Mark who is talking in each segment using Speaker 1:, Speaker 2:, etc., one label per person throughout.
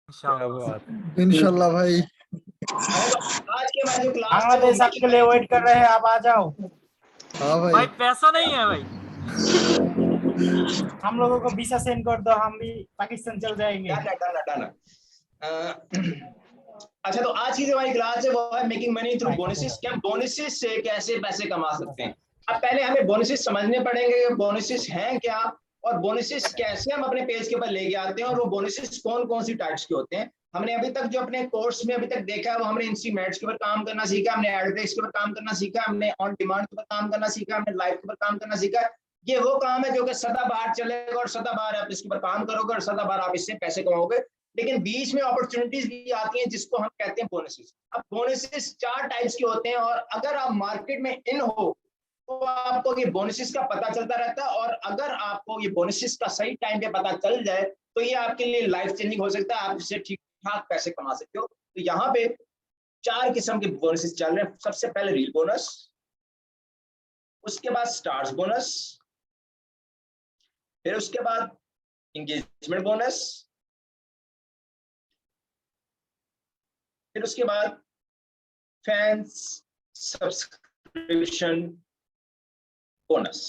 Speaker 1: क्या
Speaker 2: इंशाल्लाह
Speaker 1: बात है।
Speaker 3: इंशाल्लाह भाई।
Speaker 4: आज के हमारी जो क्लास है
Speaker 5: बांग्लादेश आपके लिए वेट कर रहे हैं, आप आ जाओ।
Speaker 3: हाँ
Speaker 2: भाई
Speaker 3: भाई।
Speaker 2: पैसा नहीं है भाई।
Speaker 5: हम लोगों को वीसा सेंड कर दो, हम भी पाकिस्तान चल जाएंगे।
Speaker 4: डन। अच्छा, तो आज की जो हमारी क्लास है वो है मेकिंग मनी थ्रू बोनसेस। क्या बोनसेस से कैसे पैसे कमा सकते हैं। अब पहले हमें बोनसेस समझने पड़ेंगे कि बोनसेस हैं क्या, और बोनसेस कैसे हम अपने पेज के ऊपर लेके आते हैं, और वो बोनसेस कौन कौन सी टाइप्स के होते हैं। हमने अभी तक जो अपने कोर्स में अभी तक देखा है वो हमने इंस्ट्रूमेंट्स के ऊपर काम करना सीखा, हमने एडवर्टाइज के ऊपर काम करना सीखा, हमने ऑन डिमांड के ऊपर काम करना सीखा, हमने लाइव के ऊपर काम करना सीखा। ये वो काम है जो कि सदाबहार चलेगा और सदाबहार आप इसके ऊपर काम करोगे और सदाबहार आप इससे पैसे कमाओगे। लेकिन बीच में अपॉर्चुनिटीज भी आती हैं जिसको हम कहते हैं बोनसेस। अब बोनसेस 4 टाइप्स के होते हैं, और अगर आप मार्केट में इन हो तो आपको ये बोनसेस का पता चलता रहता है, और अगर आपको ये बोनसेस का सही टाइम पे पता चल जाए तो ये आपके लिए लाइफ चेंजिंग हो सकता है, आप इससे ठीक ठाक पैसे कमा सकते हो। तो यहाँ पे 4 किस्म के बोनसेस चल रहे हैं। सबसे पहले रील बोनस, उसके बाद स्टार्स बोनस, फिर उसके बाद एंगेजमेंट बोनस, फिर उसके बाद फैंस सब्सक्रिप्शन बोनस।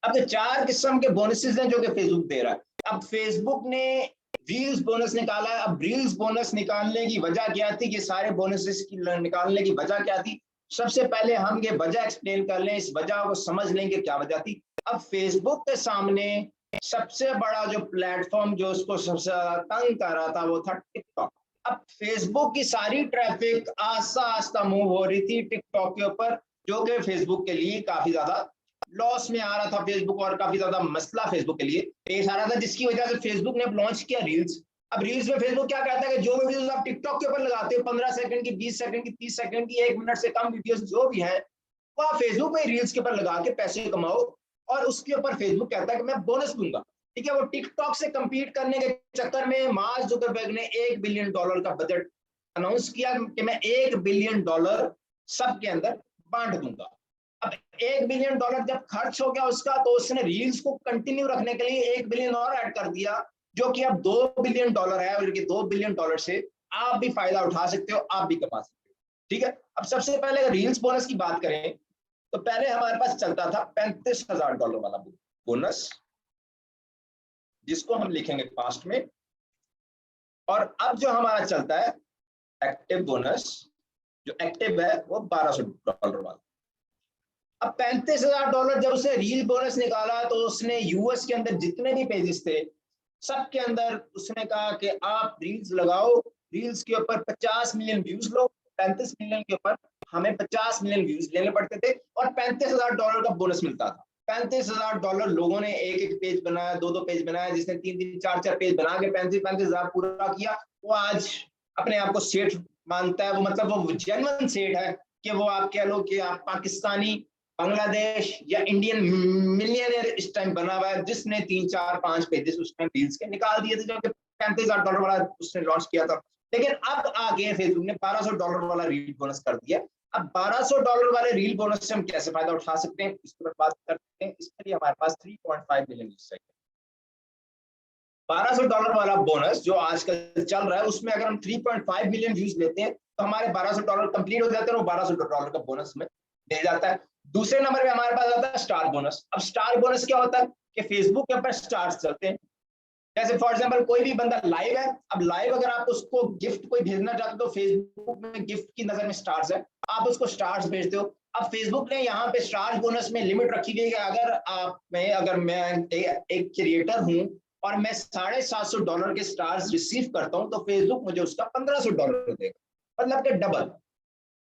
Speaker 4: अब ये 4 किस्म के बोनसेस हैं जो कि फेसबुक दे रहा है। अब फेसबुक ने रील्स बोनस निकाला है। अब रील्स बोनस निकालने की वजह क्या थी, ये सारे बोनसेस की निकालने की वजह क्या थी। सबसे पहले हम ये वजह एक्सप्लेन कर लें, इस वजह को समझ लेंगे क्या वजह थी। अब फेसबुक के सामने सबसे बड़ा जो प्लेटफॉर्म जो उसको सबसे ज्यादा तंग कर रहा था वो था टिकटॉक। अब फेसबुक की सारी ट्रैफिक आस्ता आस्ता मूव हो रही थी टिकटॉक के ऊपर, जो कि फेसबुक के लिए काफी ज्यादा लॉस में आ रहा था फेसबुक, और काफी ज्यादा मसला फेसबुक के लिए पेश आ रहा था, जिसकी वजह से फेसबुक ने लॉन्च किया रील्स। अब रील्स में फेसबुक क्या कहता है कि जो वीडियोस आप टिकटॉक के ऊपर लगाते हो 15 सेकंड की, 20 सेकंड की, 30 सेकंड की, 1 मिनट से कम वीडियोस जो भी है वो आप फेसबुक में रील्स के ऊपर लगा के पैसे कमाओ, और उसके ऊपर फेसबुक कहता है कि मैं बोनस दूंगा। ठीक है, वो टिकटॉक से compete करने के चक्कर में मार्क जुकरबर्ग ने $1 बिलियन का बजट अनाउंस किया कि मैं $1 बिलियन सबके अंदर बांट दूंगा। अब $1 बिलियन जब खर्च हो गया उसका, तो उसने रील्स को कंटिन्यू रखने के लिए $1 बिलियन और ऐड कर दिया, जो कि अब $2 बिलियन है, और $2 बिलियन से आप भी फायदा उठा सकते हो, आप भी कमा सकते हो। ठीक है, अब सबसे पहले अगर रील्स बोनस की बात करें तो पहले हमारे पास चलता था $35,000 वाला बोनस, जिसको हम लिखेंगे पास्ट में, और अब जो हमारा चलता है एक्टिव बोनस, जो एक्टिव है वो $1,200 वाला। अब $35,000 जब उसने रील बोनस निकाला तो उसने यूएस के अंदर जितने भी पेजेस थे सबके अंदर उसने कहा कि आप रील्स लगाओ, रील्स के ऊपर 50 मिलियन व्यूज लो। 35 मिलियन के ऊपर हमें 50 मिलियन व्यूज लेने पड़ते थे, और $35,000 का बोनस मिलता था। $35,000 लोगों ने एक एक पेज बनाया, 2 पेज बनाया, जिसने 3 4 पेज बना के 35,000 पूरा किया, वो आज अपने आप को सेठ मानता है। वो मतलब वो जेन्युइन सेठ है कि वो आप कह लो कि आप पाकिस्तानी, बांग्लादेश या इंडियन मिलियनेयर इस टाइम बना हुआ है, जिसने 3 4 5 पेजेस उस टाइम रील्स के निकाल दिए थे, जबकि $35,000 वाला उसने लॉन्च किया था। लेकिन अब आगे फेसबुक ने $1,200 वाला रील बोनस कर दिया। अब $1,200 वाले रील बोनस से हम कैसे फायदा उठा सकते हैं, इस पर बात करते हैं। इसके लिए हमारे पास 3.5 मिलियन व्यूज चाहिए। $1,200 वाला बोनस जो आजकल चल रहा है, उसमें अगर हम 3.5 मिलियन व्यूज लेते हैं तो हमारे $1,200 कंप्लीट हो जाते हैं, और $1,200 का बोनस में दे जाता है। दूसरे नंबर पे हमारे पास आता है स्टार बोनस। अब स्टार बोनस क्या होता है कि फेसबुक के ऊपर स्टार्स चलते हैं। जैसे फॉर एग्जांपल कोई भी बंदा लाइव है, अब लाइव अगर आप उसको गिफ्ट कोई भेजना चाहते हो तो फेसबुक में गिफ्ट की नजर में स्टार्स है, आप उसको स्टार्स भेजते हो। अब फेसबुक ने यहाँ पे स्टार्स बोनस में लिमिट रखी हुई है कि अगर मैं एक क्रिएटर हूँ और मैं $750 के स्टार्स रिसीव करता हूँ तो फेसबुक मुझे उसका $1,500 देगा, मतलब कि डबल।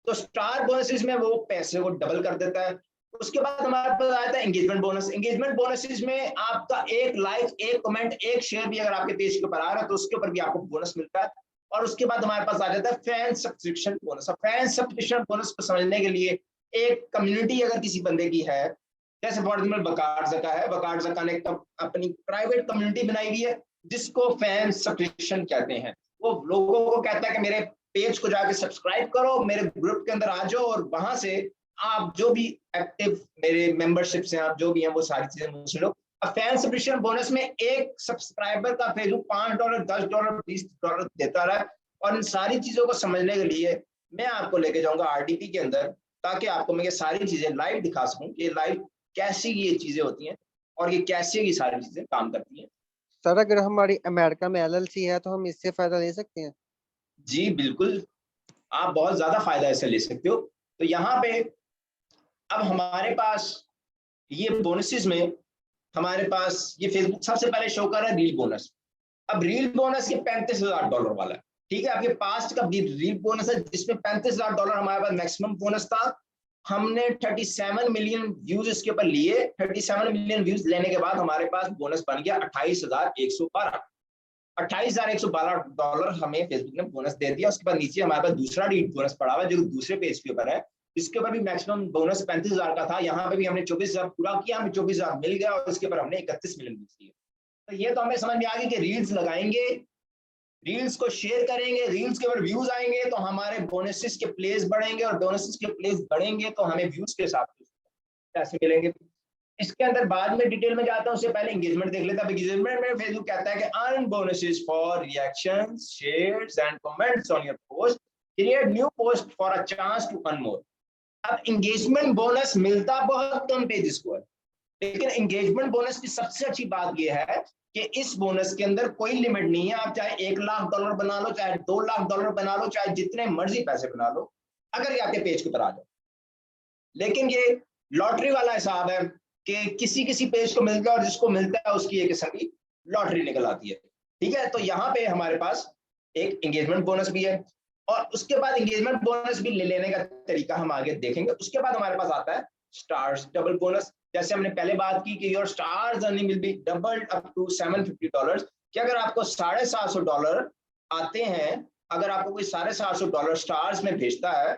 Speaker 4: तो स्टार बोनसेस में वो पैसे को डबल कर देता है। उसके बाद हमारे पास आता है एंगेजमेंट बोनस। एंगेजमेंट बोनसेस में आपका एक लाइक, एक कमेंट, एक शेयर भी अगर आपके पेज के ऊपर आ रहा है तो उसके ऊपर भी आपको बोनस मिलता है। और उसके बाद हमारे पास आ जाता है fan subscription bonus. Fan subscription bonus को समझने के लिए एक कम्युनिटी अगर किसी बंदे की है, जैसे फॉर एग्जाम्पल वकार ज़का है, वकार ज़का ने अपनी प्राइवेट कम्युनिटी बनाई हुई है जिसको फैन सब्सक्रिप्शन कहते हैं। वो लोगों को कहता है कि मेरे पेज को जाके सब्सक्राइब करो, मेरे ग्रुप के अंदर आ जाओ, और वहां से आप जो भी एक्टिव मेरे मेंबरशिप से आप जो भी हैं वो सारी चीजें मुझसे लो। अब फैन सब्सक्रिप्शन बोनस में एक सब्सक्राइबर का फेसबुक $5, $10, $20 देता रहा। और इन सारी चीजों को समझने के लिए मैं आपको लेके जाऊंगा RDP के अंदर, ताकि आपको मैं ये सारी चीजें लाइव दिखा सकूं कि लाइव कैसी ये चीजें होती हैं और ये कैसे ये सारी चीजें काम करती हैं।
Speaker 1: सर अगर हमारी अमेरिका में LLC है तो हम इससे फायदा ले सकते हैं?
Speaker 4: जी बिल्कुल, आप बहुत ज्यादा फायदा इससे ले सकते हो। तो यहाँ पे अब हमारे पास ये बोनसेस में हमारे पास ये फेसबुक सबसे पहले शो कर रहा है रील बोनस। अब रील बोनस ये $35,000 वाला है, ठीक है। आपके पास्ट का रील बोनस है जिसमें $35,000 हमारे पास मैक्सिमम बोनस था। हमने 37 मिलियन व्यूज इसके ऊपर लिए। 37 मिलियन व्यूज लेने के बाद हमारे पास बोनस बन गया $28,112। $28,112 हमें फेसबुक ने बोनस दे दिया। उसके बाद नीचे हमारे पास दूसरा रील बोनस पड़ा हुआ है जो दूसरे पेज के ऊपर है। इसके ऊपर भी मैक्सिमम बोनस 35,000 का था। यहाँ पे भी हमने 24,000 पूरा किया, हमें 24,000 मिल गया और इसके ऊपर हमने 31 मिलियन व्यूज किए। तो ये तो हमें समझ में आ गई कि रील्स लगाएंगे, रील्स को शेयर करेंगे, रील्स के ऊपर व्यूज आएंगे तो हमारे बोनसेस के प्लेस बढ़ेंगे, और बोनसेस के प्लेस बढ़ेंगे तो हमें व्यूज के हिसाब से पैसे मिलेंगे। इसके अंदर बाद में डिटेल में जाता हूं, उससे पहले एंगेजमेंट देख लेता हूं। एंगेजमेंट में फेसबुक कहता है कि earn bonuses for reactions, shares and comments on your post, create new post for a chance to earn more. अब एंगेजमेंट बोनस मिलता बहुत कम पेजेस को है, लेकिन एंगेजमेंट बोनस की सबसे अच्छी बात यह है कि इस बोनस के अंदर कोई लिमिट नहीं है। आप चाहे $1 लाख बना लो, चाहे $2 लाख बना लो, चाहे जितने मर्जी पैसे बना लो, अगर ये आपके पेज के ऊपर आ जाए। लेकिन ये लॉटरी वाला हिसाब है कि किसी किसी पेज को मिलता है और जिसको मिलता है उसकी एक किस्म की लॉटरी निकल आती है, ठीक है। तो यहाँ पे हमारे पास एक एंगेजमेंट बोनस भी है, और उसके बाद एंगेजमेंट बोनस भी ले लेने का तरीका हम आगे देखेंगे। उसके बाद हमारे पास आता है स्टार्स डबल बोनस। जैसे हमने पहले बात की कि your stars earning will be doubled up to $750, कि अगर आपको $750 आते हैं, अगर आपको कोई $750 स्टार्स में भेजता है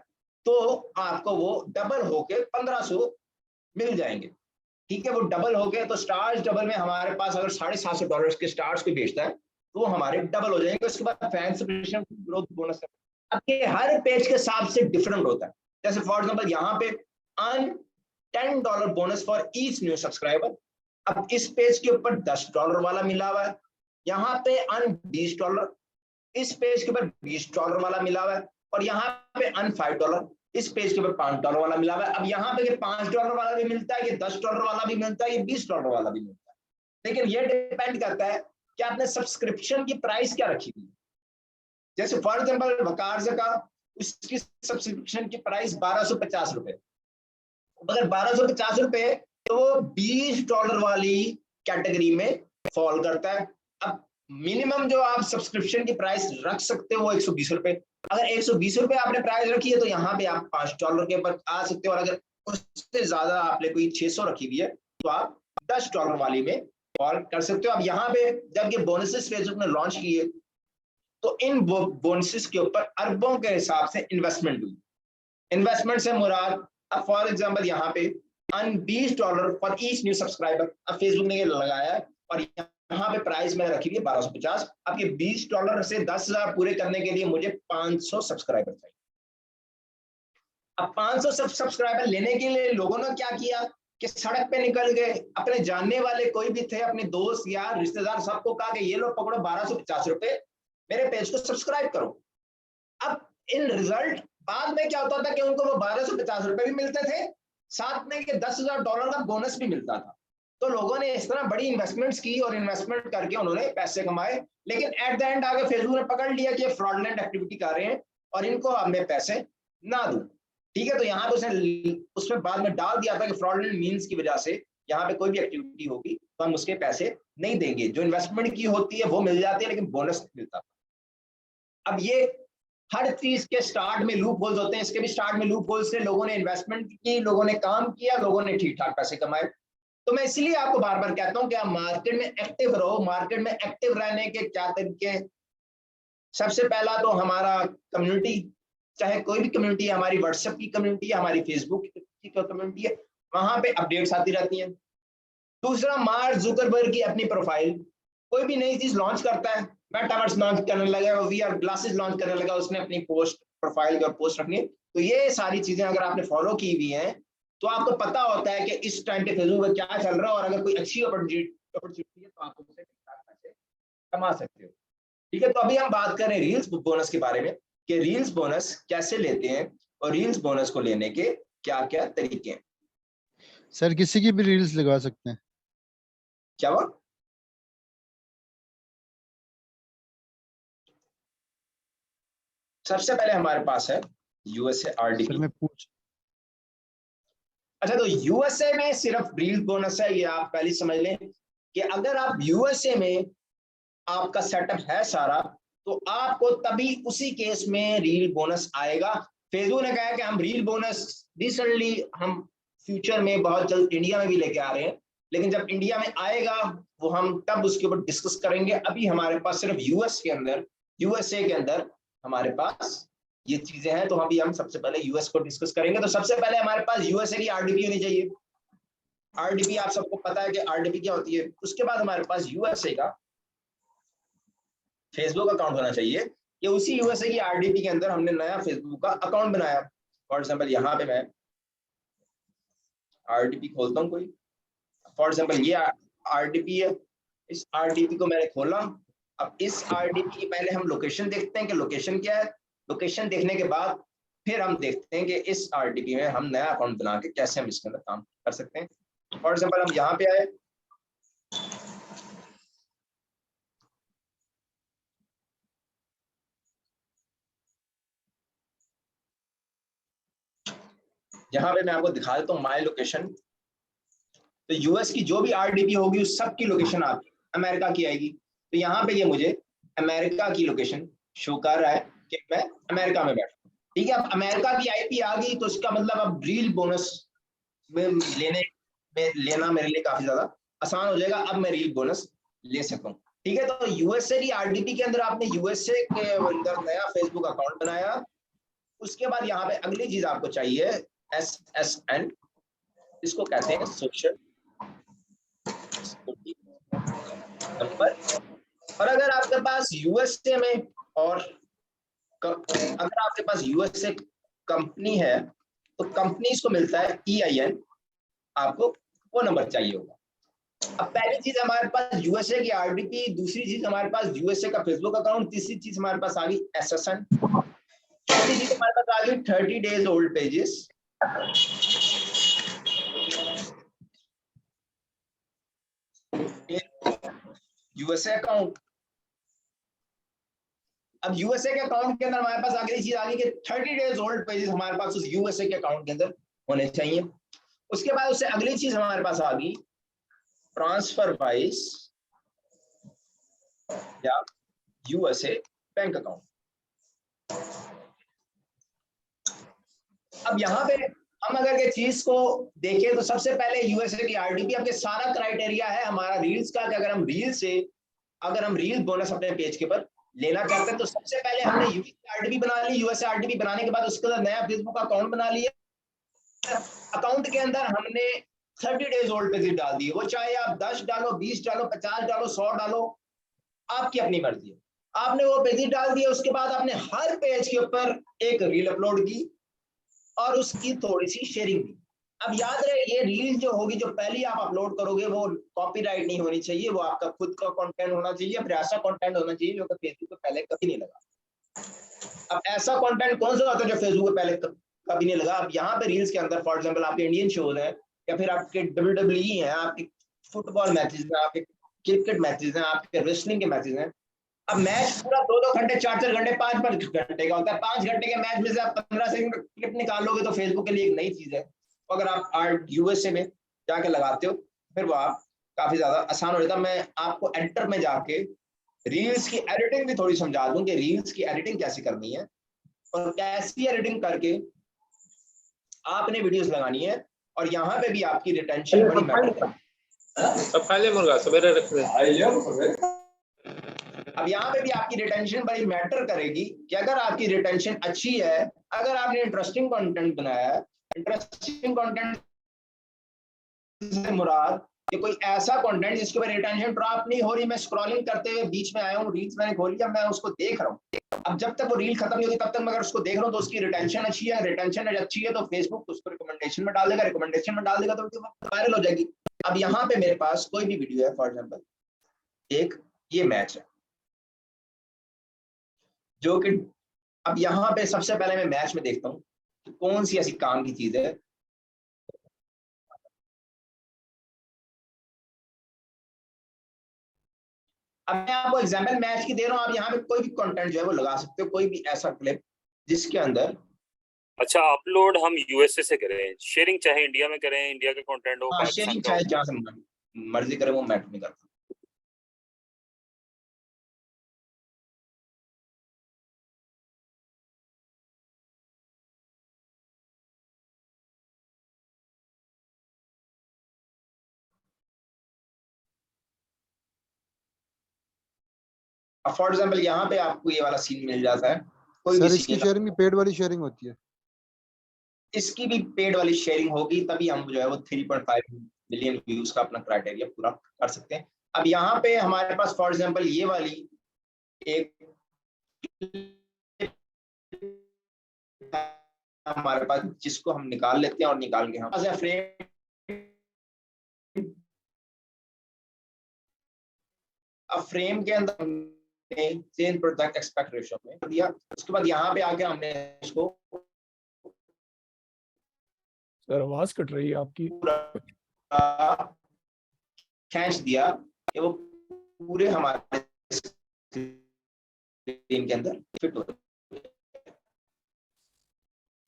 Speaker 4: तो आपको वो डबल होके 1500 मिल जाएंगे, ठीक है। वो डबल हो गए तो स्टार्स डबल में हमारे पास अगर $750 के स्टार्स को भेजता है तो वो हमारे डबल हो जाएंगे। उसके बाद फैन सब्सक्रिप्शन ग्रोथ बोनस है। अब ये हर पेज के हिसाब से डिफरेंट होता है। जैसे फॉर एग्जांपल यहाँ पे earn $10 bonus for each new subscriber. अब इस पेज के ऊपर $10 वाला मिला हुआ है, यहाँ पे अर्न $20, इस पेज के ऊपर $20 वाला मिला हुआ है, और यहाँ पे अर्न $5, इस पेज के ऊपर $5 वाला मिला हुआ है। अब यहाँ पे $5 वाला भी मिलता है, ये $10 वाला भी मिलता है, ये $20 वाला भी मिलता है। लेकिन ये डिपेंड करता है कि आपने सब्सक्रिप्शन की प्राइस क्या रखी हुई है। जैसे फॉर एग्जाम्पल वकार का उसकी सब्सक्रिप्शन की प्राइस ₹1250, अगर ₹1250 तो वो $20 वाली कैटेगरी में फॉल करता है। अब मिनिमम जो आप सब्सक्रिप्शन की प्राइस रख सकते हो वो ₹120। अगर ₹120 आपने प्राइस रखी है तो यहाँ पे आप $5 के ऊपर आ सकते हो, और अगर उससे ज्यादा आपने कोई 600 रखी हुई है तो आप $10 वाली में फॉल कर सकते हो। अब यहाँ पे जब ये बोनसेस फेसबुक ने लॉन्च किए तो इन बोनसेस के ऊपर अरबों के हिसाब से इन्वेस्टमेंट हुई। इन्वेस्टमेंट से मुराद, अब फॉर एग्जांपल यहाँ पे earn $20 for each new subscriber. अब फेसबुक ने ये लगाया है और यहाँ पे प्राइस मैंने रखी है 1250। अब ये $20 से 10,000 पूरे करने के लिए मुझे 500 सब्सक्राइबर चाहिए। अब 500 सब्सक्राइबर लेने के लिए लोगों ने क्या किया कि सड़क पे निकल गए, अपने जानने वाले कोई भी थे, अपने दोस्त यार रिश्तेदार, सबको कहा कि ये लो पकड़ो ₹1250, मेरे पेज को सब्सक्राइब करो। अब इन रिजल्ट बाद में क्या होता था कि उनको वो ₹1250 भी मिलते थे, साथ में कि $10,000 का बोनस भी मिलता था। तो लोगों ने इस तरह बड़ी इन्वेस्टमेंट्स की और इन्वेस्टमेंट करके उन्होंने पैसे कमाए। लेकिन एट द एंड आगे फेसबुक ने पकड़ लिया कि ये फ्रॉडलेंट एक्टिविटी कर रहे हैं और इनको हमें पैसे ना दूं, ठीक है। तो यहाँ पे उसने बाद में डाल दिया था कि फ्रॉडलेंट मीन्स की वजह से यहाँ पे कोई भी एक्टिविटी होगी तो हम उसके पैसे नहीं देंगे। जो इन्वेस्टमेंट की होती है वो मिल जाती है, लेकिन बोनस नहीं मिलता। अब ये हर चीज के स्टार्ट में लूप होल्स होते हैं, इसके भी स्टार्ट में लूप होल्स थे। लोगों ने इन्वेस्टमेंट की, लोगों ने काम किया, लोगों ने ठीक ठाक पैसे कमाए। तो मैं इसलिए आपको बार बार कहता हूं कि आप मार्केट में एक्टिव रहो। मार्केट में एक्टिव रहने के क्या तरीके, सबसे पहला तो हमारा कम्युनिटी, चाहे कोई भी कम्युनिटी है, हमारी व्हाट्सएप की कम्युनिटी है, हमारी फेसबुक की कम्युनिटी है, वहां पे अपडेट्स आती रहती हैं। दूसरा, मार्क जुकरबर्ग की अपनी प्रोफाइल, कोई भी नई चीज लॉन्च करता है, मेटावर्स लॉन्च करने लगा, VR ग्लासेस लॉन्च करने लगा, उसने अपनी पोस्ट प्रोफाइल और पोस्ट रखनी है। तो ये सारी चीजें अगर आपने फॉलो की हुई हैं तो आपको पता होता है कि इस टाइम पे फेसबुक पर क्या चल रहा है, और अगर कोई अच्छी अपॉर्चुनिटी है तो आप उससे पैसे कमा सकते हो। ठीक है, तो अभी हम बात कर रहे हैं रील्स बोनस के बारे में कि रील्स बोनस कैसे लेते हैं और रील्स बोनस को लेने के क्या क्या तरीके हैं।
Speaker 2: सर किसी की भी रील्स लगा सकते हैं?
Speaker 4: क्या हुआ? सबसे पहले हमारे पास है यूएसए
Speaker 2: सर
Speaker 4: आरडीपी।
Speaker 2: मैं पूछ
Speaker 4: अच्छा, तो यूएसए में सिर्फ रील बोनस है, ये आप पहले समझ लें कि अगर आप यूएसए में आपका सेटअप है सारा तो आपको तभी उसी केस में रील बोनस आएगा। फेसबुक ने कहा है कि हम रील बोनस रिसेंटली हम फ्यूचर में बहुत जल्द इंडिया में भी लेके आ रहे हैं, लेकिन जब इंडिया में आएगा वो हम तब उसके ऊपर डिस्कस करेंगे। अभी हमारे पास सिर्फ यूएसए के अंदर हमारे पास ये चीजें हैं, तो अभी हम सबसे पहले यूएस को डिस्कस करेंगे। तो सबसे पहले हमारे पास यूएसए की आरडीपी होनी चाहिए। आरडीपी आप सबको पता है कि आरडीपी क्या होती है। उसके बाद हमारे पास यूएसए का फेसबुक अकाउंट होना चाहिए कि उसी यूएसए की आरडीपी के अंदर हमने नया फेसबुक का अकाउंट बनाया। फॉर एग्जांपल यहाँ पे मैं आरडीपी खोलता हूँ कोई, फॉर एग्जांपल ये आरडीपी है, इस आरडीपी को मैंने खोला। अब इस आरडीपी की पहले हम लोकेशन देखते हैं कि लोकेशन क्या है। लोकेशन देखने के बाद फिर हम देखते हैं कि इस आरडीपी में हम नया अकाउंट बना के कैसे हम इसके अंदर काम कर सकते हैं। फॉर एग्जांपल हम यहाँ पे आए, यहाँ पे मैं आपको दिखा देता हूँ माय लोकेशन। तो यूएस की जो भी आरडीपी होगी उस सब की लोकेशन आपकी अमेरिका की आएगी। तो यहाँ पे ये मुझे अमेरिका की लोकेशन शो कर रहा है कि मैं अमेरिका में बैठा हूँ। ठीक है, अब अमेरिका की आईपी आ गई तो इसका मतलब अब रील बोनस में लेना मेरे लिए काफी ज्यादा आसान हो जाएगा। अब मैं रील बोनस ले सकता हूँ। ठीक है, तो यूएसए की आरडीपी के अंदर आपने यूएसए के अंदर नया फेसबुक अकाउंट बनाया। उसके बाद यहाँ पे अगली चीज आपको चाहिए SSN, इसको कहते हैं सोशल नंबर। और अगर आपके पास यूएसए में और अगर आपके पास यूएसए कंपनी है तो कंपनीज को मिलता है EIN, आपको वो नंबर चाहिए होगा। अब पहली चीज हमारे पास यूएसए की आरडीपी, दूसरी चीज हमारे पास यूएसए का फेसबुक अकाउंट, तीसरी चीज हमारे पास आ गई SSN, चौथी चीज हमारे पास आ गई 30 days old pages. USA account. अब यूएसए के अकाउंट के अंदर हमारे पास अगली चीज आ गई कि 30 days ओल्ड पेजेस हमारे पास उस यूएसए के अकाउंट के अंदर होने चाहिए। उसके बाद उससे अगली चीज हमारे पास आ गई ट्रांसफर वाइज या यूएसए बैंक अकाउंट। अब यहाँ पे हम अगर के चीज को देखें तो सबसे पहले यूएसए की आरडीपी, आपके सारा क्राइटेरिया है हमारा रील्स का कि अगर हम रील बोनस अपने पेज के ऊपर लेना चाहते हैं तो सबसे पहले हमने यूएसए आरडीपी बना ली। यूएसए आरडीपी बनाने के बाद उसके अंदर नया फेसबुक अकाउंट बना लिया। अकाउंट के अंदर हमने 30 days ओल्ड पेजेस डाल दिए, वो चाहे आप 10 डालो, 20 डालो, 50 डालो, 100 डालो, आपकी अपनी मर्जी है। आपने वो पेजेस डाल दिए। उसके बाद आपने हर पेज के ऊपर एक रील अपलोड की और उसकी थोड़ी सी शेयरिंग दी। अब याद रहे ये रील जो होगी, जो पहली आप अपलोड करोगे वो कॉपीराइट नहीं होनी चाहिए, वो आपका खुद का कंटेंट होना चाहिए। फिर ऐसा कंटेंट होना चाहिए जो कि फेसबुक पे पहले कभी नहीं लगा। अब ऐसा कंटेंट कौन सा होता है जो फेसबुक पे पहले कभी नहीं लगा? अब यहाँ पे रील्स के अंदर फॉर एग्जांपल आपके इंडियन शोज हैं या फिर आपके WWE हैं, आपके फुटबॉल मैचेस हैं, आपके क्रिकेट मैचेस हैं, आपके रेसलिंग के मैचेस हैं। अब मैच पूरा 2-2 घंटे, 4-4 घंटे, 5-5 घंटे का होता है। 5 घंटे के मैच में से आप 15 सेकंड क्लिप निकालोगे तो फेसबुक के लिए एक नई चीज है। अगर आप यूएसए में जाके लगाते हो फिर वो आप काफी ज्यादा आसान हो जाता है। मैं आपको एडिटर में जाके रील्स की एडिटिंग भी थोड़ी समझा दूं कि रील्स की एडिटिंग कैसे करनी है और कैसी एडिटिंग करके आपने वीडियोस लगानी है। और यहाँ पे भी आपकी रिटेंशन बड़ी मैटर करेगी। अब यहाँ पे भी आपकी रिटेंशन बड़ी मैटर करेगी कि अगर आपकी रिटेंशन अच्छी है, अगर आपने इंटरेस्टिंग कंटेंट बनाया है, इंटरेस्टिंग कंटेंट से मुराद कि कोई ऐसा कंटेंट जिसके ऊपर रिटेंशन ड्रॉप नहीं हो रही, मैं स्क्रॉलिंग करते हुए बीच में आया हूँ, रील्स मैंने खोल लिया, मैं उसको देख रहा हूँ, अब जब तक वो रील खत्म नहीं होगी तब तक मैं अगर उसको देख रहा हूँ तो उसकी रिटेंशन अच्छी है, रिटेंशन अच्छी है तो फेसबुक उसको रिकमेंडेशन में डाल देगा, रिकमेंडेशन में डाल देगा तो वायरल हो जाएगी। अब यहाँ पे मेरे पास कोई भी वीडियो है, फॉर एग्जाम्पल एक ये मैच है जो कि, अब यहाँ पे सबसे पहले मैं मैच में देखता हूँ कि कौन सी ऐसी काम की चीज है अब मैं आपको एग्जाम्पल मैच की दे रहा हूँ, आप यहाँ पे कोई भी कंटेंट जो है वो लगा सकते हो, कोई भी ऐसा क्लिप जिसके अंदर,
Speaker 3: अच्छा अपलोड हम यूएसए से करें, शेयरिंग चाहे इंडिया में करें, इंडिया का कंटेंट हो, पाकिस्तान
Speaker 4: शेयरिंग
Speaker 3: का
Speaker 4: चाहे
Speaker 3: हो,
Speaker 4: जहाँ से मर्जी करें वो मैटर नहीं करता। फॉर एग्जाम्पल यहाँ पे आपको ये वाला सीन मिल जाता है, कोई भी
Speaker 2: सर इसकी
Speaker 4: सीन,
Speaker 2: शेयरिंग भी पेड वाली शेयरिंग होती है?
Speaker 4: इसकी भी पेड वाली शेयरिंग होगी तभी हम जो है वो 3.5 मिलियन व्यूज का अपना क्राइटेरिया पूरा कर सकते हैं। अब यहाँ पे हमारे पास फॉर एग्जाम्पल ये वाली एक हमारे पास जिसको हम निकाल लेते हैं और निकाल के हम फ्रेम, अब फ्रेम के अंदर चेंज प्रोडक्ट एक्सपेक्ट रेशियो में दिया, उसके बाद यहाँ पे आके हमने इसको
Speaker 6: सर आवाज कट रही है आपकी,
Speaker 4: खींच दिया कि वो पूरे हमारे स्क्रीन के अंदर फिट हो।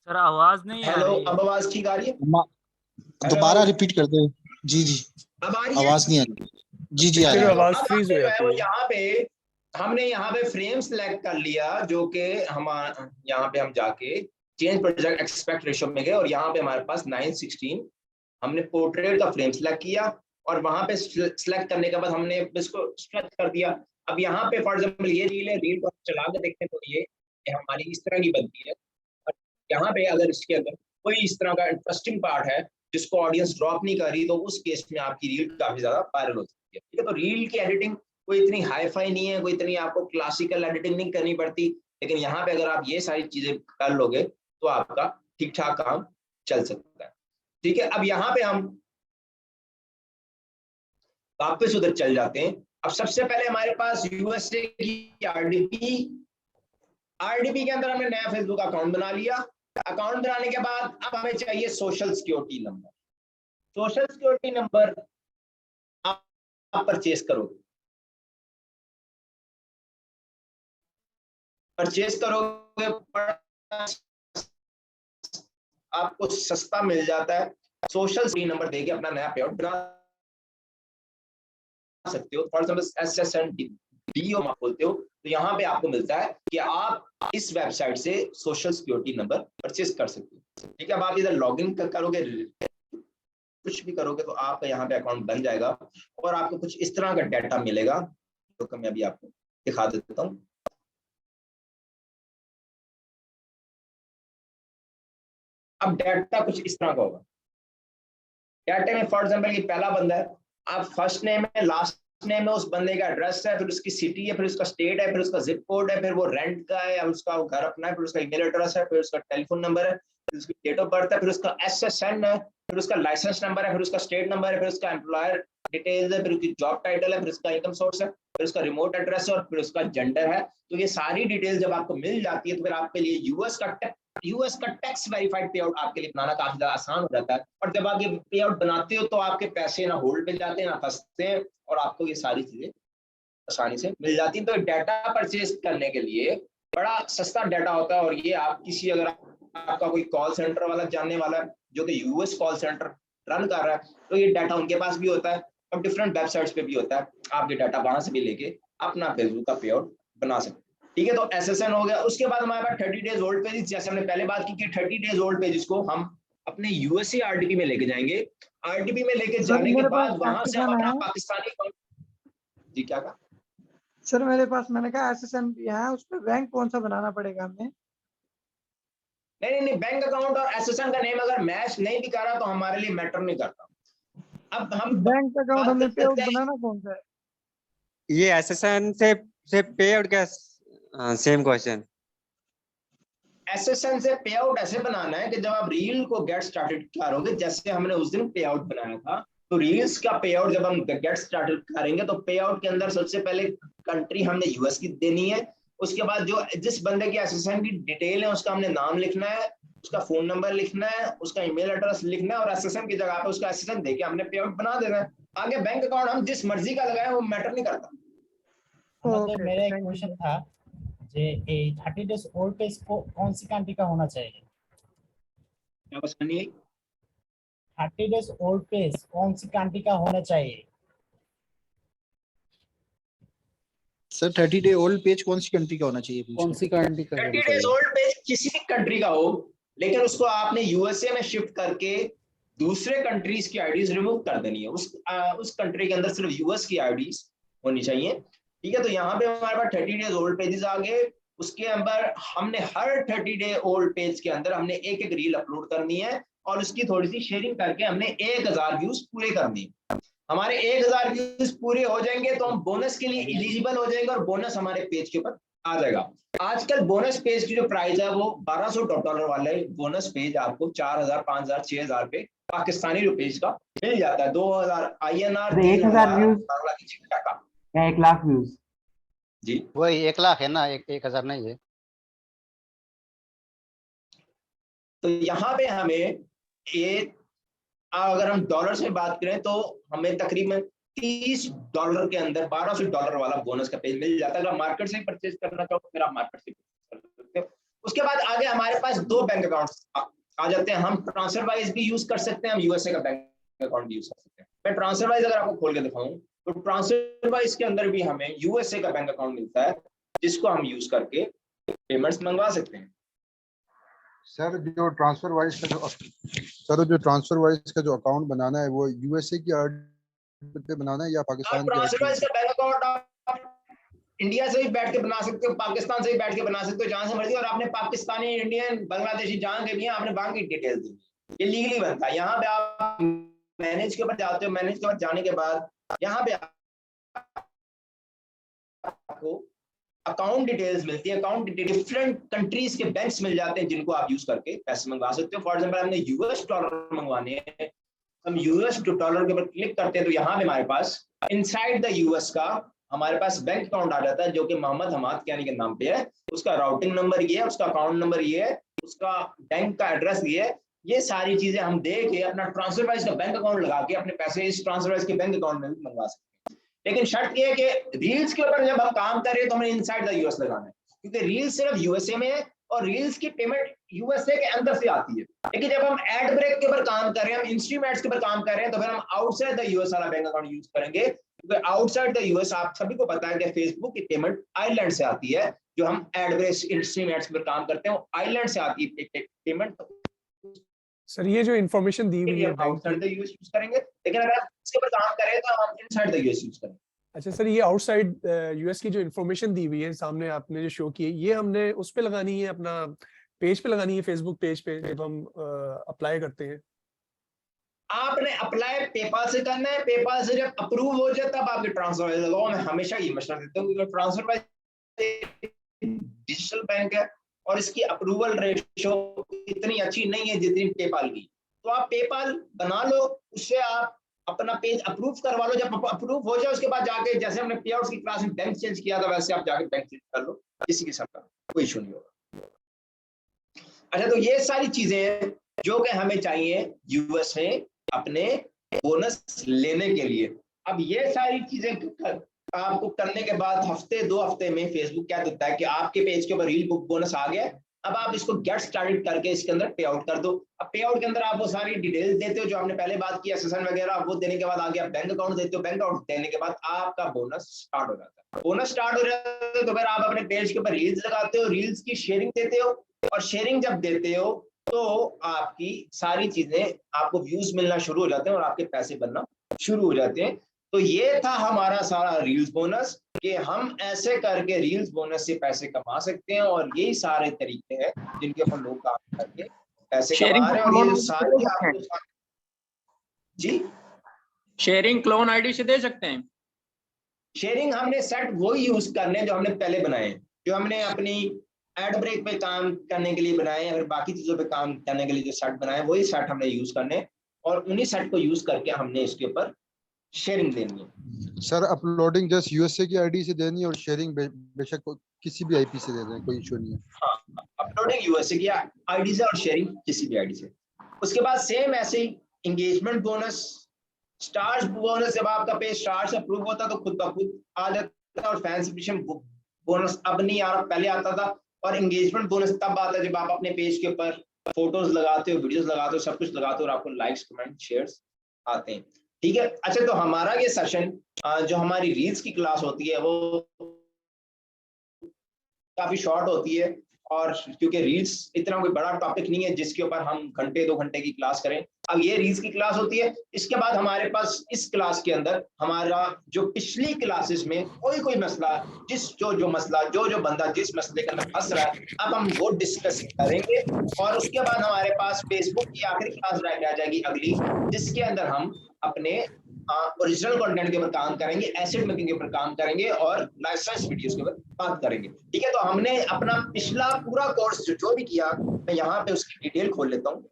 Speaker 7: सर आवाज नहीं आ
Speaker 4: हेलो,
Speaker 7: रही है।
Speaker 4: अब आवाज ठीक आ रही है?
Speaker 8: दोबारा रिपीट कर दे। जी जी
Speaker 4: अब आ रही है?
Speaker 8: आवाज नहीं आ रही। जी जी आ रही
Speaker 6: फिर
Speaker 8: है।
Speaker 6: आवाज
Speaker 4: अब
Speaker 6: फ्रीज हो
Speaker 4: हमने जो है
Speaker 6: जाती
Speaker 4: वो
Speaker 6: है।
Speaker 4: यहाँ पे हमने यहाँ पे फ्रेम सिलेक्ट कर लिया, जो कि हम यहाँ पे हम जाके चेंज प्रोजेक्ट एक्सपेक्ट रेशियो में गए और यहाँ पे हमारे पास 9:16 हमने पोर्ट्रेट का फ्रेम सिलेक्ट किया और वहां पे सिलेक्ट करने के बाद हमने इसको स्ट्रेच कर दिया। अब यहाँ पे फॉर एग्जाम्पल ये रील है, रील को चला के देखते हैं तो ये हमारी इस तरह की बनती है। और यहाँ पे अगर इसके अंदर कोई इस तरह का इंटरेस्टिंग पार्ट है जिसको ऑडियंस ड्रॉप नहीं कर रही तो उस केस में आपकी रील काफी ज्यादा वायरल हो सकती है। ठीक है, तो रील की एडिटिंग कोई इतनी हाई फाई नहीं है, कोई इतनी आपको क्लासिकल एडिटिंग नहीं करनी पड़ती, लेकिन यहाँ पे अगर आप ये सारी चीजें कर लोगे तो आपका ठीक ठाक काम चल सकता है। ठीक है, अब यहाँ पे हम वापस उधर चल जाते हैं। अब सबसे पहले हमारे पास यूएसए की आरडीपी के अंदर हमने नया फेसबुक अकाउंट बना लिया। अकाउंट बनाने के बाद अब हमें चाहिए social security number. Social security number आप परचेज करोगे, आपको सस्ता मिल जाता है। सोशल सिक्योरिटी नंबर देके अपना नया पेआउट बना सकते हो। फॉर एग्जाम्पल SSNDO बोलते हो तो यहाँ पे आपको मिलता है कि आप इस वेबसाइट से सोशल सिक्योरिटी नंबर परचेज कर सकते हो। ठीक है, अब आप इधर लॉगिन करोगे, कुछ भी करोगे तो आपका यहाँ पे अकाउंट बन जाएगा और आपको कुछ इस तरह का डाटा मिलेगा जो मैं अभी आपको दिखा देता हूँ। अब डाटा कुछ इस तरह का होगा। डाटा में फॉर एग्जाम्पल ये पहला बंदा है, आप फर्स्ट नेम है, लास्ट नेम है, उस बंदे का एड्रेस है, फिर उसकी सिटी है, फिर उसका स्टेट है, फिर उसका जिप कोड है, फिर वो रेंट का है, उसका घर अपना है, फिर उसका ईमेल एड्रेस है, फिर उसका टेलीफोन नंबर है, फिर उसकी डेट ऑफ बर्थ है, फिर उसका SSN है, फिर उसका लाइसेंस नंबर है, फिर उसका स्टेट नंबर है, फिर उसका एम्प्लॉयर डिटेल्स है, फिर उसकी जॉब टाइटल है, फिर उसका इनकम सोर्स है, फिर उसका रिमोट एड्रेस है और फिर उसका जेंडर है। तो ये सारी डिटेल जब आपको मिल जाती है तो फिर आपके लिए यूएस का टैक्स वेरीफाइड पे आउट आपके लिए बनाना काफी ज्यादा आसान हो जाता है। और जब आप ये पे आउट बनाते हो तो आपके पैसे ना होल्ड पे जाते हैं ना फंसते हैं और आपको ये सारी चीजें आसानी से मिल जाती है। तो डाटा परचेज करने के लिए बड़ा सस्ता डाटा होता है और ये आप किसी, अगर आपका कोई कॉल सेंटर वाला जानने वाला है जो कि यूएस कॉल सेंटर रन कर रहा है तो ये डाटा उनके पास भी होता है और डिफरेंट वेबसाइट्स पे भी होता है। आप ये डाटा वहां से भी लेके अपना फेसबुक का पे आउट बना सकते हैं। ठीक है, तो SSN हो गया। उसके बाद हमारे पास 30 डेज ओल्ड पेजेस, जैसे हमने पहले बात की कि 30 डेज ओल्ड पेजेस को हम अपने यूएसए आरडीपी में लेके जाएंगे। आरडीपी में लेके जाने के बाद वहां से हम अपना पाकिस्तानी अकाउंट, जी क्या कहा
Speaker 9: सर? मेरे पास, मैंने कहा SSN भी है, उस पर बैंक कौन सा बनाना पड़ेगा हमें?
Speaker 4: नहीं, बैंक अकाउंट और SSN का नेम अगर मैच नहीं भी कर रहा तो हमारे लिए मैटर नहीं करता। अब हम
Speaker 9: बैंक अकाउंट
Speaker 4: बात
Speaker 9: हमें
Speaker 4: कर
Speaker 9: पे आउट
Speaker 4: सकते हैं
Speaker 9: बनाना कौन सा है?
Speaker 1: ये एसएसएन से पे आउट क्या? Same question.
Speaker 4: एसएसएन से पे आउट ऐसे बनाना है कि जब आप रील को गेट स्टार्टेड करोगे, जैसे हमने उस दिन पे आउट बनाया था, तो रील्स का पे आउट जब हम गेट स्टार्टेड करेंगे तो पे आउट के अंदर सबसे पहले कंट्री हमने यूएस की देनी है। उसके बाद जो जिस बंदे की एसएसएन की डिटेल है उसका हमने नाम लिखना है, उसका फोन नंबर लिखना है, उसका ईमेल एड्रेस लिखना है और एसएसएन की जगह पे उसका एसएसएन देके हमने पे आउट बना देना है। आगे बैंक अकाउंट हम जिस मर्जी का लगाए वो मैटर नहीं करता।
Speaker 5: मतलब मेरा एक
Speaker 9: thank you.
Speaker 5: क्वेश्चन था जे 30 डेज ओल्ड पेज को कौन सी कंट्री का होना चाहिए?
Speaker 4: क्या बस नहीं
Speaker 5: 30 डेज ओल्ड पेज कौन सी कंट्री का होना चाहिए?
Speaker 8: सर 30 डे ओल्ड पेज कौन सी कंट्री का होना चाहिए?
Speaker 10: कौन सी गारंटी का
Speaker 4: 30 डेज ओल्ड पेज किसी भी कंट्री का हो, लेकिन उसको आपने यूएसए में शिफ्ट करके दूसरे कंट्रीज की आईडीज रिमूव कर देनी है। उस कंट्री के अंदर सिर्फ यूएस की आईडीज होनी चाहिए। ठीक है, तो यहाँ पे हमारे पास 30 डेज ओल्ड पेजेस आ गए। उसके अंदर हमने हर 30 डे ओल्ड पेज के अंदर हमने एक एक रील अपलोड करनी है और उसकी थोड़ी सी शेयरिंग करके हमने 1000 व्यूज पूरे करनी है। हमारे 1000 व्यूज पूरे हो जाएंगे तो हम बोनस के लिए एलिजिबल हो जाएंगे और बोनस हमारे पेज के ऊपर आ जाएगा। आजकल बोनस पेज की जो प्राइस है वो $1200 वाले बोनस पेज आपको 4000, 5000, 6000 पे पाकिस्तानी रुपीज का मिल जाता है। 2000 INR,
Speaker 10: 1000 व्यूज
Speaker 4: का
Speaker 10: या 1 लाख व्यूज?
Speaker 4: जी
Speaker 2: वही 1 लाख है ना, 1000 नहीं है।
Speaker 4: तो यहाँ पे हमें अगर हम डॉलर से बात करें तो हमें तकरीबन $30 के अंदर $1200 वाला बोनस का पेज मिल जाता है। अगर मार्केट से परचेज करना चाहो तो फिर आप मार्केट से कर सकते हो। उसके बाद आगे हमारे पास 2 बैंक अकाउंट्स आ जाते हैं। हम ट्रांसफर वाइज भी यूज कर सकते हैं, हम यूएसए का बैंक अकाउंट भी यूज कर सकते हैं। मैं ट्रांसफर वाइज अगर आपको खोल के दिखाऊं तो ट्रांसफर वाइज के अंदर भी हमें यूएसए का बैंक अकाउंट मिलता है जिसको हम यूज करके पेमेंट्स मंगवा सकते हैं।
Speaker 2: सर जो ट्रांसफर वाइज का जो अकाउंट बनाना है वो यूएसए की आईडी पे बनाना है या पाकिस्तान की
Speaker 4: ट्रांसफर वाइज
Speaker 2: आईडी?
Speaker 4: का बैंक अकाउंट आप इंडिया से भी बैठ के बना सकते हो, पाकिस्तान से भी बैठ के बना सकते हो, जहां से मर्जी। और आपने पाकिस्तानी, इंडियन, बांग्लादेशी जहां के भी हैं आपने बैंक की डिटेल दी, ये लीगली बनता है। यहाँ पे आप मैनेज के ऊपर जाते हो, मैनेज के ऊपर जाने के बाद यहाँ पे आपको अकाउंट डिटेल्स मिलती है। अकाउंट डिफरेंट कंट्रीज के बैंक्स मिल जाते हैं जिनको आप यूज करके पैसे मंगवा सकते हो। फॉर एग्जांपल हमने यूएस डॉलर मंगवाने हैं, हम यूएस डॉलर के ऊपर क्लिक करते हैं तो यहाँ पे हमारे पास इनसाइड द यूएस का हमारे पास बैंक अकाउंट आ जाता है जो कि मोहम्मद हमाद यानी के नाम पे है। उसका राउटिंग नंबर ये है, उसका अकाउंट नंबर ये है, उसका बैंक का एड्रेस ये है। ये सारी चीजें हम दे के अपना ट्रांसफर वाइज का बैंक अकाउंट लगा के अपने पैसे इस ट्रांसफर वाइज के बैंक अकाउंट में भी मंगवा सकते हैं। लेकिन शर्त ये है कि रील्स के ऊपर जब हम काम कर रहे हैं तो हमें इनसाइड द यूएस लगाना है, क्योंकि रील्स सिर्फ यूएसए में है और रील्स की पेमेंट यूएसए के अंदर से आती है। लेकिन जब हम एड ब्रेक के ऊपर काम कर रहे हैं, हम इंस्ट्रीम एड्स के ऊपर काम कर रहे हैं, तो फिर हम आउटसाइड द यूएस वाला बैंक अकाउंट यूज करेंगे। क्योंकि आउटसाइड द यूएस आप सभी को पता है कि फेसबुक की पेमेंट आयरलैंड से आती है। जो हम एड ब्रेक इंस्ट्रीम एड्स के ऊपर काम करते हैं वो आयरलैंड से आती है पेमेंट।
Speaker 6: सर ये जो इन्फॉर्मेशन दी हुई है
Speaker 4: आउटसाइड द यूएस यूज करेंगे, लेकिन अगर आप इसके ऊपर काम करें तो हम इनसाइड द यूएस यूज करेंगे।
Speaker 6: अच्छा सर, ये आउटसाइड यूएस की जो इन्फॉर्मेशन दी हुई है सामने आपने जो शो की है, ये हमने उस पे लगानी है, अपना पेज पे लगानी है, फेसबुक पेज पे जब हम अप्लाई करते हैं?
Speaker 4: आपने अप्लाई पेपाल से करना है। पेपाल से जब अप्रूव हो जाए तब आपके ट्रांसफर लगाओ। मैं हमेशा ये मशवरा देता हूँ क्योंकि ट्रांसफर डिजिटल बैंक है और इसकी अप्रूवल रेशियो इतनी अच्छी नहीं है जितनी पेपाल की। तो आप पेपाल बना लो, उससे आप अपना पेज अप्रूव करवा लो। जब अप्रूव हो जाए उसके बाद जाके, जैसे हमने पे आउट्स की क्लास में बैंक चेंज किया था, वैसे आप जाके बैंक चेंज कर लो, किसी किस्म का कोई इशू नहीं होगा। अच्छा, तो ये सारी चीजें हैं जो कि हमें चाहिए यूएस में अपने बोनस लेने के लिए। अब ये सारी चीजें आपको करने के बाद हफ्ते 2 हफ्ते में फेसबुक क्या देता है कि आपके पेज के ऊपर रील बुक बोनस आ गया। अब आप इसको गेट स्टार्टेड करके इसके अंदर पे आउट कर दो। अब पे आउट के अंदर आप वो सारी डिटेल्स देते हो जो हमने पहले बात की, एसएसएन वगैरह, वो देने के बाद आगे आप बैंक अकाउंट देते हो। बैंक अकाउंट देने के बाद आपका बोनस स्टार्ट हो जाता है। बोनस स्टार्ट हो जाता है तो फिर आप अपने पेज के ऊपर रील्स लगाते हो, रील्स की शेयरिंग देते हो, और शेयरिंग जब देते हो तो आपकी सारी चीजें, आपको व्यूज मिलना शुरू हो जाते हैं और आपके पैसे बनना शुरू हो जाते हैं। तो ये था हमारा सारा रील्स बोनस कि हम ऐसे करके रील्स बोनस से पैसे कमा सकते हैं। और यही सारे तरीके हैं जिनके ऊपर लोग काम करके पैसे कमा रहे हैं। और ये सारी आपको जी
Speaker 11: शेयरिंग क्लोन आईडी से दे सकते हैं।
Speaker 4: शेयरिंग हमने सेट वही यूज करने जो हमने पहले बनाए हैं, जो हमने अपनी एड ब्रेक पे काम करने के लिए बनाए, अगर बाकी चीजों पे काम करने के लिए जो सेट बनाए वही सेट हमने यूज करने, और उन्हीं सेट को यूज करके हमने इसके ऊपर शेयरिंग देनी है।
Speaker 2: सर अपलोडिंग जस्ट यूएसए की आईडी से देनी है और शेयरिंग बेशक किसी भी आईपी से दे दें, कोई इशू नहीं है।
Speaker 4: हाँ, अपलोडिंग यूएसए की आईडी से और शेयरिंग किसी भी आईडी से। उसके बाद सेम ऐसे ही एंगेजमेंट बोनस, स्टार्स बोनस, जब आपका पेज स्टार्स अप्रूव होता तो खुद ब खुद आ जाता है, और फैन सब्सक्रिप्शन बोनस अब नहीं आ रहा, पहले आता था। और एंगेजमेंट बोनस तब आता है जब आप अपने पेज के ऊपर फोटोज लगाते हो, वीडियोस लगाते हो, सब कुछ लगाते हो और आपको लाइक्स, कमेंट, शेयर्स आते हैं। ठीक है, अच्छा तो हमारा ये सेशन जो हमारी रील्स की क्लास होती है वो काफी शॉर्ट होती है, और क्योंकि रील्स इतना कोई बड़ा टॉपिक नहीं है जिसके ऊपर हम घंटे 2 घंटे की क्लास करें। अब ये रील्स की क्लास होती है। इसके बाद हमारे पास इस क्लास के अंदर हमारा जो पिछली क्लासेस में कोई मसला, जो मसला जो बंदा जिस मसले के अंदर फंस रहा है, अब हम वो डिस्कस करेंगे। और उसके बाद हमारे पास फेसबुक की आखिरी क्लास रह जाएगी अगली, जिसके अंदर हम अपने ओरिजिनल कंटेंट के ऊपर काम करेंगे, एसेट मेकिंग के ऊपर काम करेंगे और लाइसेंस वीडियोस के ऊपर बात करेंगे। ठीक है, तो हमने अपना पिछला पूरा कोर्स जो भी किया, मैं यहाँ पे उसकी डिटेल खोल लेता हूँ।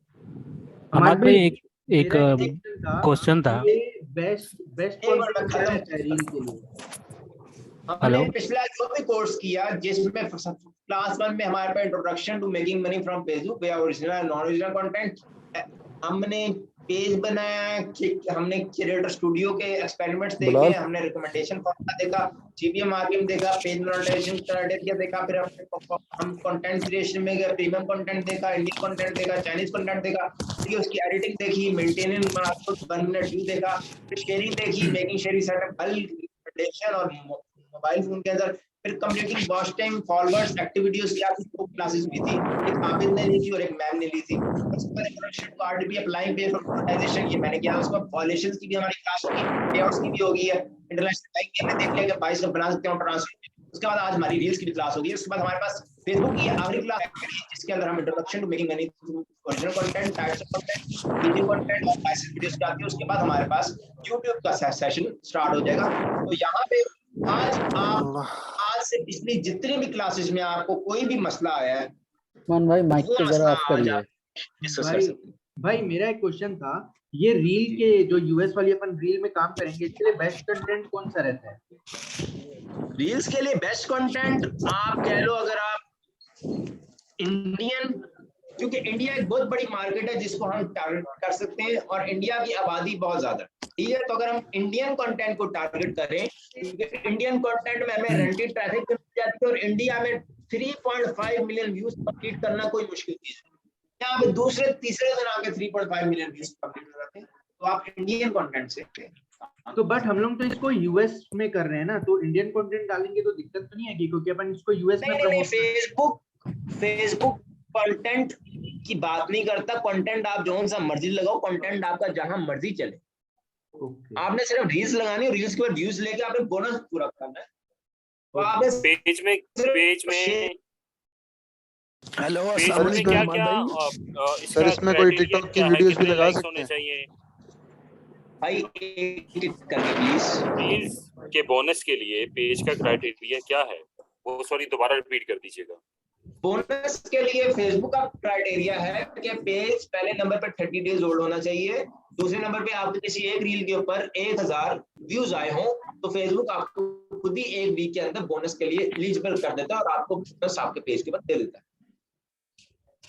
Speaker 7: हमारे भाई एक क्वेश्चन था।
Speaker 10: बेस्ट
Speaker 4: हमने पिछला जो भी कोर्स किया जिसमें क्लास 1 में हमारे पास introduction to making money from Facebook या ओरिजिनल नॉन ओरिजिनल कंटेंट, हमने पेज बनाया, हमने क्रिएटर स्टूडियो के एक्सपेरिमेंट्स देखे, हमने रिकमेंडेशन फॉर्मूला देखा, जीपीएम मार्किंग देखा, पेज मोनेटाइजेशन क्राइटेरिया देखा, फिर हम कंटेंट क्रिएशन में गए, प्रीमियम कंटेंट देखा, इंडियन कंटेंट देखा, चाइनीज कंटेंट देखा, फिर उसकी एडिटिंग देखी, मेंटेनेंस 1 मिनट व्यू देखा, फिर शेयरिंग देखी, मेकिंग शेयरिंग सेटअप, रिकमेंडेशन और मोबाइल फोन के अंदर, फिर completing watch time, followers, activities की आपकी 2 क्लासेस हुई थी, एक आबिद ने ली थी और एक मैम ने ली थी। उसके बाद इंट्रोडक्शन टू आरडीपी अप्लाइंग पे फॉर मोनेटाइजेशन, ये मैंने किया। उसके बाद वॉल्यूशंस की भी हमारी क्लास होगी, पेआउट्स की भी होगी है, इंटरनेशनल बैंक में देख लिया कि 22 का बना सकते हैं ट्रांसफर। उसके बाद आज हमारी रील्स की भी क्लास होगी। उसके बाद हमारे पास फेसबुक की आखिरी क्लास है जिसके अंदर हम introduction to making money through original content, types of content, video content और लाइसेंस वीडियोस की आती है। उसके बाद हमारे पास YouTube का सेशन स्टार्ट हो जाएगा। तो यहाँ पे आज से पिछली जितनी भी क्लासेस में आपको कोई भी मसला आया है,
Speaker 8: भाई माइक को जरा ऑफ करिए।
Speaker 10: भाई मेरा एक क्वेश्चन था, ये रील के जो यूएस वाली अपन रील में काम करेंगे, इसके लिए बेस्ट कंटेंट कौन सा रहता है?
Speaker 4: रील्स के लिए बेस्ट कंटेंट आप कह लो, अगर आप इंडियन, क्योंकि इंडिया एक बहुत बड़ी मार्केट है जिसको हम टारगेट कर सकते हैं और इंडिया की आबादी बहुत ज्यादा है। ठीक है, तो अगर हम इंडियन कंटेंट को टारगेट करें, क्योंकि इंडियन कंटेंट में हमें रेंटेड ट्रैफिक मिल जाती है और इंडिया में 3.5 मिलियन व्यूज कंप्लीट करना कोई मुश्किल चीज है। यहाँ पे दूसरे तीसरे दिन आके 3.5 मिलियन व्यूज कंप्लीट हो जाते हैं। तो आप इंडियन कंटेंट से,
Speaker 10: तो बट हम लोग तो इसको यूएस में कर रहे हैं ना, तो इंडियन कंटेंट डालेंगे तो दिक्कत तो नहीं आएगी, क्योंकि अपन इसको यूएस में फेसबुक
Speaker 4: कंटेंट की बात नहीं करता। कंटेंट आप जो सा मर्जी लगाओ, कंटेंट आपका जहां मर्जी चले। आपने सिर्फ रील्स लगानी है, रील्स के बाद व्यूज लेके आपने बोनस पूरा करना है। तो आपने
Speaker 3: पेज में
Speaker 2: हेलो
Speaker 3: पेज में क्या
Speaker 2: सर इसमें कोई टिकटॉक की वीडियोस भी लगा सकते हैं
Speaker 4: भाई, एक करके प्लीज।
Speaker 3: रील्स के बोनस के लिए पेज का क्राइटेरिया क्या है वो, सॉरी दोबारा रिपीट कर दीजिएगा।
Speaker 4: बोनस के लिए फेसबुक का क्राइटेरिया है कि पेज पहले नंबर पर 30 डेज ओल्ड होना चाहिए, दूसरे नंबर पे आपके किसी एक रील के ऊपर 1000 व्यूज आए हों, तो फेसबुक आपको खुद ही एक वीक के अंदर बोनस के लिए एलिजिबल कर देता है और आपको बोनस आपके पेज के ऊपर दे देता है।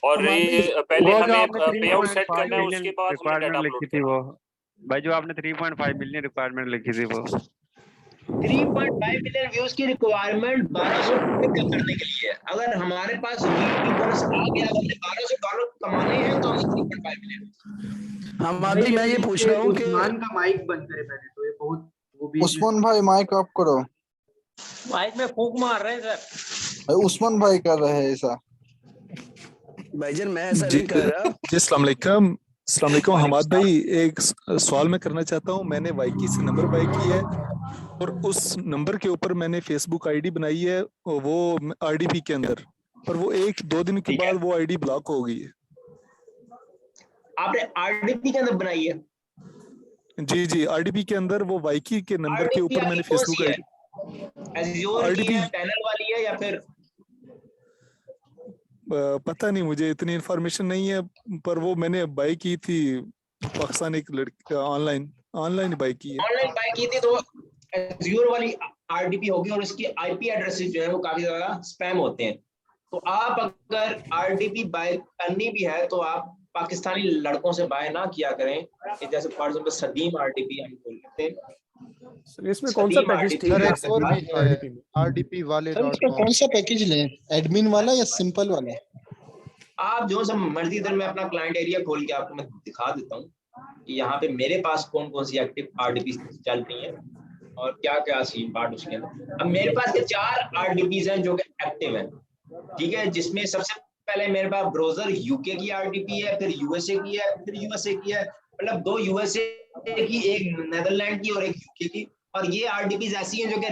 Speaker 3: और पहले हमें पे आउट सेट करना है, उसके बाद हमें डाटा
Speaker 1: लिखी थी वो भाई, जो आपने 3.5 मिलियन रिक्वायरमेंट लिखी थी वो
Speaker 4: 3.5 मिलियन व्यूज की रिक्वायरमेंट $1200 करने के लिए है। अगर हमारे पास बोनस आ गया, हमने $1200 कमाने हैं तो हम 3.5 मिलियन।
Speaker 8: हमारे मैं ये पूछ रहा हूँ कि
Speaker 10: उस्मान का माइक बंद करे पहले, तो ये बहुत वो भी
Speaker 2: उस्मान भाई माइक ऑफ करो।
Speaker 7: माइक में फूंक मार रहे हैं सर।
Speaker 2: उस्मान भाई कर रहे हैं ऐसा।
Speaker 8: भाईजान मैं ऐसा नहीं कर रहा।
Speaker 12: जी अस्सलाम वालेकुम हमाद भाई, एक सवाल मैं करना चाहता हूँ। मैंने वाईकी से नंबर बाय की है और उस नंबर के ऊपर मैंने फेसबुक आईडी बनाई है, वो आरडीपी के अंदर, पर वो 1-2 दिन के बाद वो आईडी ब्लॉक हो गई है।
Speaker 4: आपने आरडीपी के अंदर बनाई है?
Speaker 12: जी जी, आरडीपी के अंदर वो वाईकी के नंबर के ऊपर मैंने फेसबुक आईडी
Speaker 4: एज़्योर की है, पैनल वाली है या फिर
Speaker 12: पता नहीं, मुझे इतनी इन्फॉर्मेशन नहीं है, पर वो मैंने बाई की थी पाकिस्तान एक लड़की ऑनलाइन बाई की है।
Speaker 4: ऑनलाइन बाय की थी तो एज़्योर वाली आरडीपी होगी और इसकी आईपी एड्रेसेस जो है वो काफी ज्यादा स्पैम होते हैं। तो आप अगर आरडीपी बाय करनी भी है तो आप पाकिस्तानी लड़कों से बाय ना किया करें। जैसे फॉर एग्जांपल सदीम आरडीपी हम बोल लेते हैं।
Speaker 6: सर इसमें कौन सा पैकेज ठीक
Speaker 2: सर
Speaker 6: है
Speaker 2: एक और भी है RDP वाले
Speaker 8: सर इसका कौन सा पैकेज लें, एडमिन वाला या सिंपल वाला?
Speaker 4: आप जो सा मर्जी, इधर मैं अपना क्लाइंट एरिया खोल के आपको मैं दिखा देता हूँ कि यहाँ पे मेरे पास कौन कौन सी एक्टिव आरडीपी चल रही है और क्या क्या सीन पार्ट उसके अंदर। अब मेरे पास ये 4 आरडीपीज हैं जो कि एक्टिव हैं, ठीक है, जिसमें सबसे पहले मेरे पास ब्राउजर यूके की आरडीपी है, फिर यूएसए की है, फिर यूएसए की है, मतलब 2 यूएसए की, एक नेदरलैंड की और एक यूके की। और ये आरडीपीज ऐसी हैं जो कि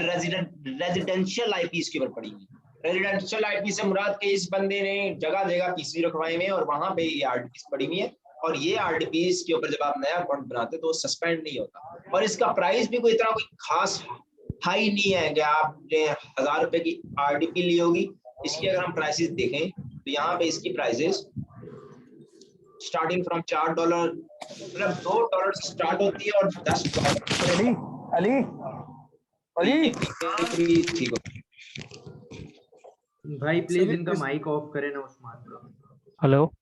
Speaker 4: रेजिडेंशियल आईपीज के ऊपर पड़ी हैं। रेजिडेंशियल आईपी से मुराद के इस बंदे ने जगह जगह पीसी रखवाए हुए हैं और वहां पे ये आरडीपीज पड़ी हुई है। और ये आरडीपीज के ऊपर जब आप नया अकाउंट बनाते तो सस्पेंड नहीं होता। और इसका प्राइस भी कोई इतना कोई खास हाई नहीं है कि आपने 1000 रुपए की आरडीपी ली होगी। इसकी अगर हम प्राइसेस देखें तो यहाँ पे इसकी प्राइसेस स्टार्टिंग फ्रॉम $4, मतलब $2 से स्टार्ट होती है और $10 ठीक हो।
Speaker 10: भाई प्लीज इनका माइक ऑफ करें ना उस्मान का।
Speaker 7: हेलो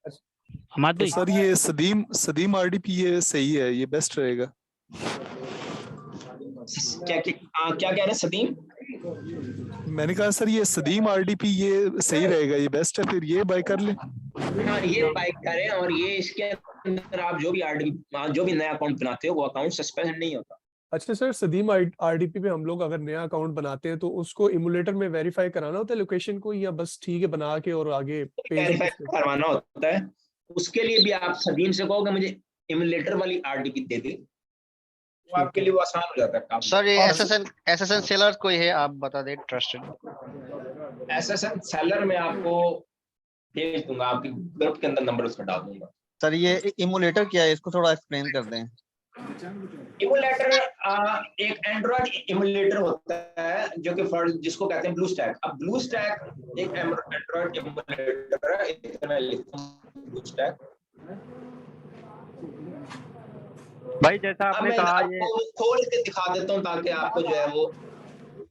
Speaker 7: हमाद
Speaker 12: तो
Speaker 7: भाई,
Speaker 12: सर ये सदीम आरडीपी ये सही है, ये बेस्ट रहेगा।
Speaker 4: क्या कह रहे हैं सदीम?
Speaker 12: मैंने कहा सर ये सदीम आरडीपी ये सही रहेगा, ये बेस्ट है, फिर ये बाय कर ले।
Speaker 4: हाँ, ये बाय करें और ये इसके अंदर आप जो भी नया अकाउंट बनाते हो वो अकाउंट सस्पेंड नहीं होता।
Speaker 6: अच्छा सर, सदीम आरडीपी पे हम लोग अगर नया अकाउंट बनाते हैं तो उसको इमुलेटर में वेरीफाई कराना होता है लोकेशन को, या बस ठीक है बना के और आगे
Speaker 4: वेरीफाई करवाना होता है। उसके लिए भी आप सदीम से कहोगे मुझे इमुलेटर वाली आरडीपी दे दे, तो आपके लिए वो आसान हो जाता है काम।
Speaker 8: सर ये एसएसएन सेलर कोई है आप बता दें ट्रस्टेड?
Speaker 4: एसएसएन सेलर में आपको भेज दूंगा, आपके ग्रुप के अंदर नंबर उसका डाल दूंगा।
Speaker 8: सर ये इमुलेटर क्या है, इसको थोड़ा एक्सप्लेन कर दें।
Speaker 4: इमुलेटर एक एंड्रॉइड इमुलेटर होता है जो कि जिसको कहते हैं ब्लू स्टैक। अब ब्लू स्टैक एक एंड्रॉइड इमुलेटर है, इधर मैं लिखता हूं ब्लू स्टैक।
Speaker 1: भाई जैसा आपने कहा ये
Speaker 4: खोल के दिखा देता हूँ ताकि आपको जो है वो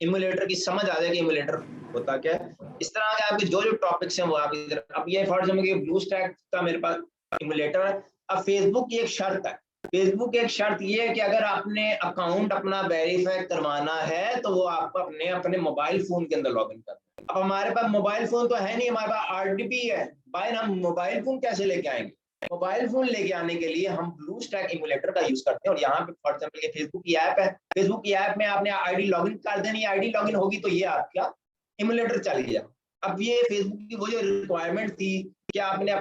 Speaker 4: इमुलेटर की समझ आ जाए कि इमुलेटर होता क्या है। इस तरह के आपके जो जो टॉपिक्स हैं वो आप इधर। अब ये फॉर एग्जांपल ब्लू स्टैक का मेरे पास इमुलेटर है। अब फेसबुक की एक शर्त है, फेसबुक की एक शर्त ये है कि अगर आपने अकाउंट अपना वेरीफाई करवाना है तो वो आपको अपने मोबाइल फोन के अंदर लॉगिन करना है। अब हमारे पास मोबाइल फोन तो है नहीं, हमारे पास आरडीपी है। भाई हम मोबाइल फोन कैसे लेके आएंगे? मोबाइल फोन लेके आने के लिए हम ब्लू स्टैक इमुलेटर का यूज करते हैं। और यहाँ पे फॉर एग्जांपल ये फेसबुक की ऐप है, फेसबुक की ऐप में आपने आईडी लॉगिन कर देनी, आईडी लॉगिन होगी तो ये आपका इमुलेटर चल गया। अब ये फेसबुक की वो जो रिक्वायरमेंट थी कि आपने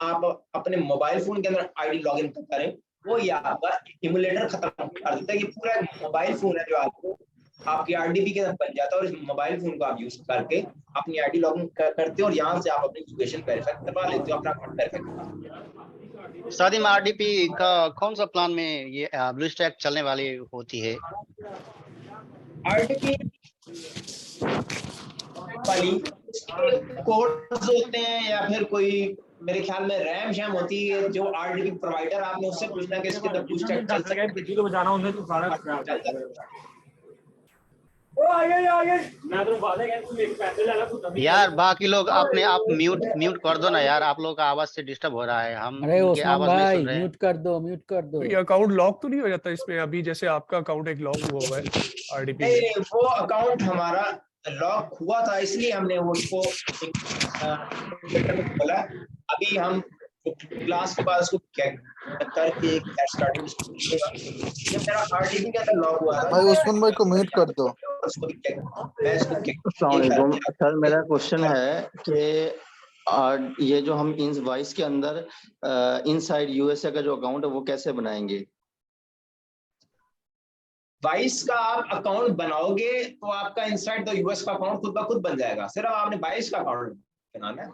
Speaker 4: आप अपने मोबाइल फोन के अंदर आईडी लॉगिन करें, वो ये आपका इमुलेटर खत्म कर देता है। ये पूरा मोबाइल फोन है जो आपको आपकी आरडीपी के अंदर बन जाता है और इस मोबाइल फोन को आप यूज करके अपनी आईडी लॉगिन करते हो और यहाँ से आप अपनी एजुकेशन वेरीफाई करवा लेते हो, अपना अकाउंट वेरीफाई करवा।
Speaker 8: सदीम आरडीपी का कौन सा प्लान में ये ब्लू स्टैक चलने वाली होती है?
Speaker 4: आरडीपी वाली कोड्स होते हैं या फिर कोई मेरे ख्याल में रैम शैम होती है जो आरडीपी प्रोवाइडर, आपने उससे पूछना है कि इसके अंदर ब्लू स्टैक चल सके।
Speaker 7: बिजली को बचाना उन्हें तो सारा
Speaker 8: यार बाकी लोग अपने आप म्यूट कर दो ना यार, आप लोग का आवाज से डिस्टर्ब हो रहा है। हम
Speaker 7: अरे उस्मान भाई
Speaker 8: म्यूट
Speaker 7: कर दो।
Speaker 6: ये अकाउंट लॉक तो नहीं हो जाता इसमें? अभी जैसे आपका अकाउंट एक लॉक हुआ है आरडीपी में।
Speaker 4: नहीं, वो अकाउंट हमारा लॉक हुआ था इसलिए हमने वो उसको खोला। अभी हम क्लास के बाद उसको करके एक स्टार्टिंग ये मेरा आरडीपी का लॉक हुआ है।
Speaker 2: भाई उस्मान भाई को म्यूट कर दो।
Speaker 13: सर मेरा क्वेश्चन है कि ये जो हम इन वॉइस के अंदर इनसाइड यूएसए का जो अकाउंट है वो कैसे बनाएंगे?
Speaker 4: वाइस का आप अकाउंट बनाओगे तो आपका इनसाइड द यूएस का अकाउंट खुद ब खुद बन जाएगा, सिर्फ आपने वाइस का अकाउंट बनाना है।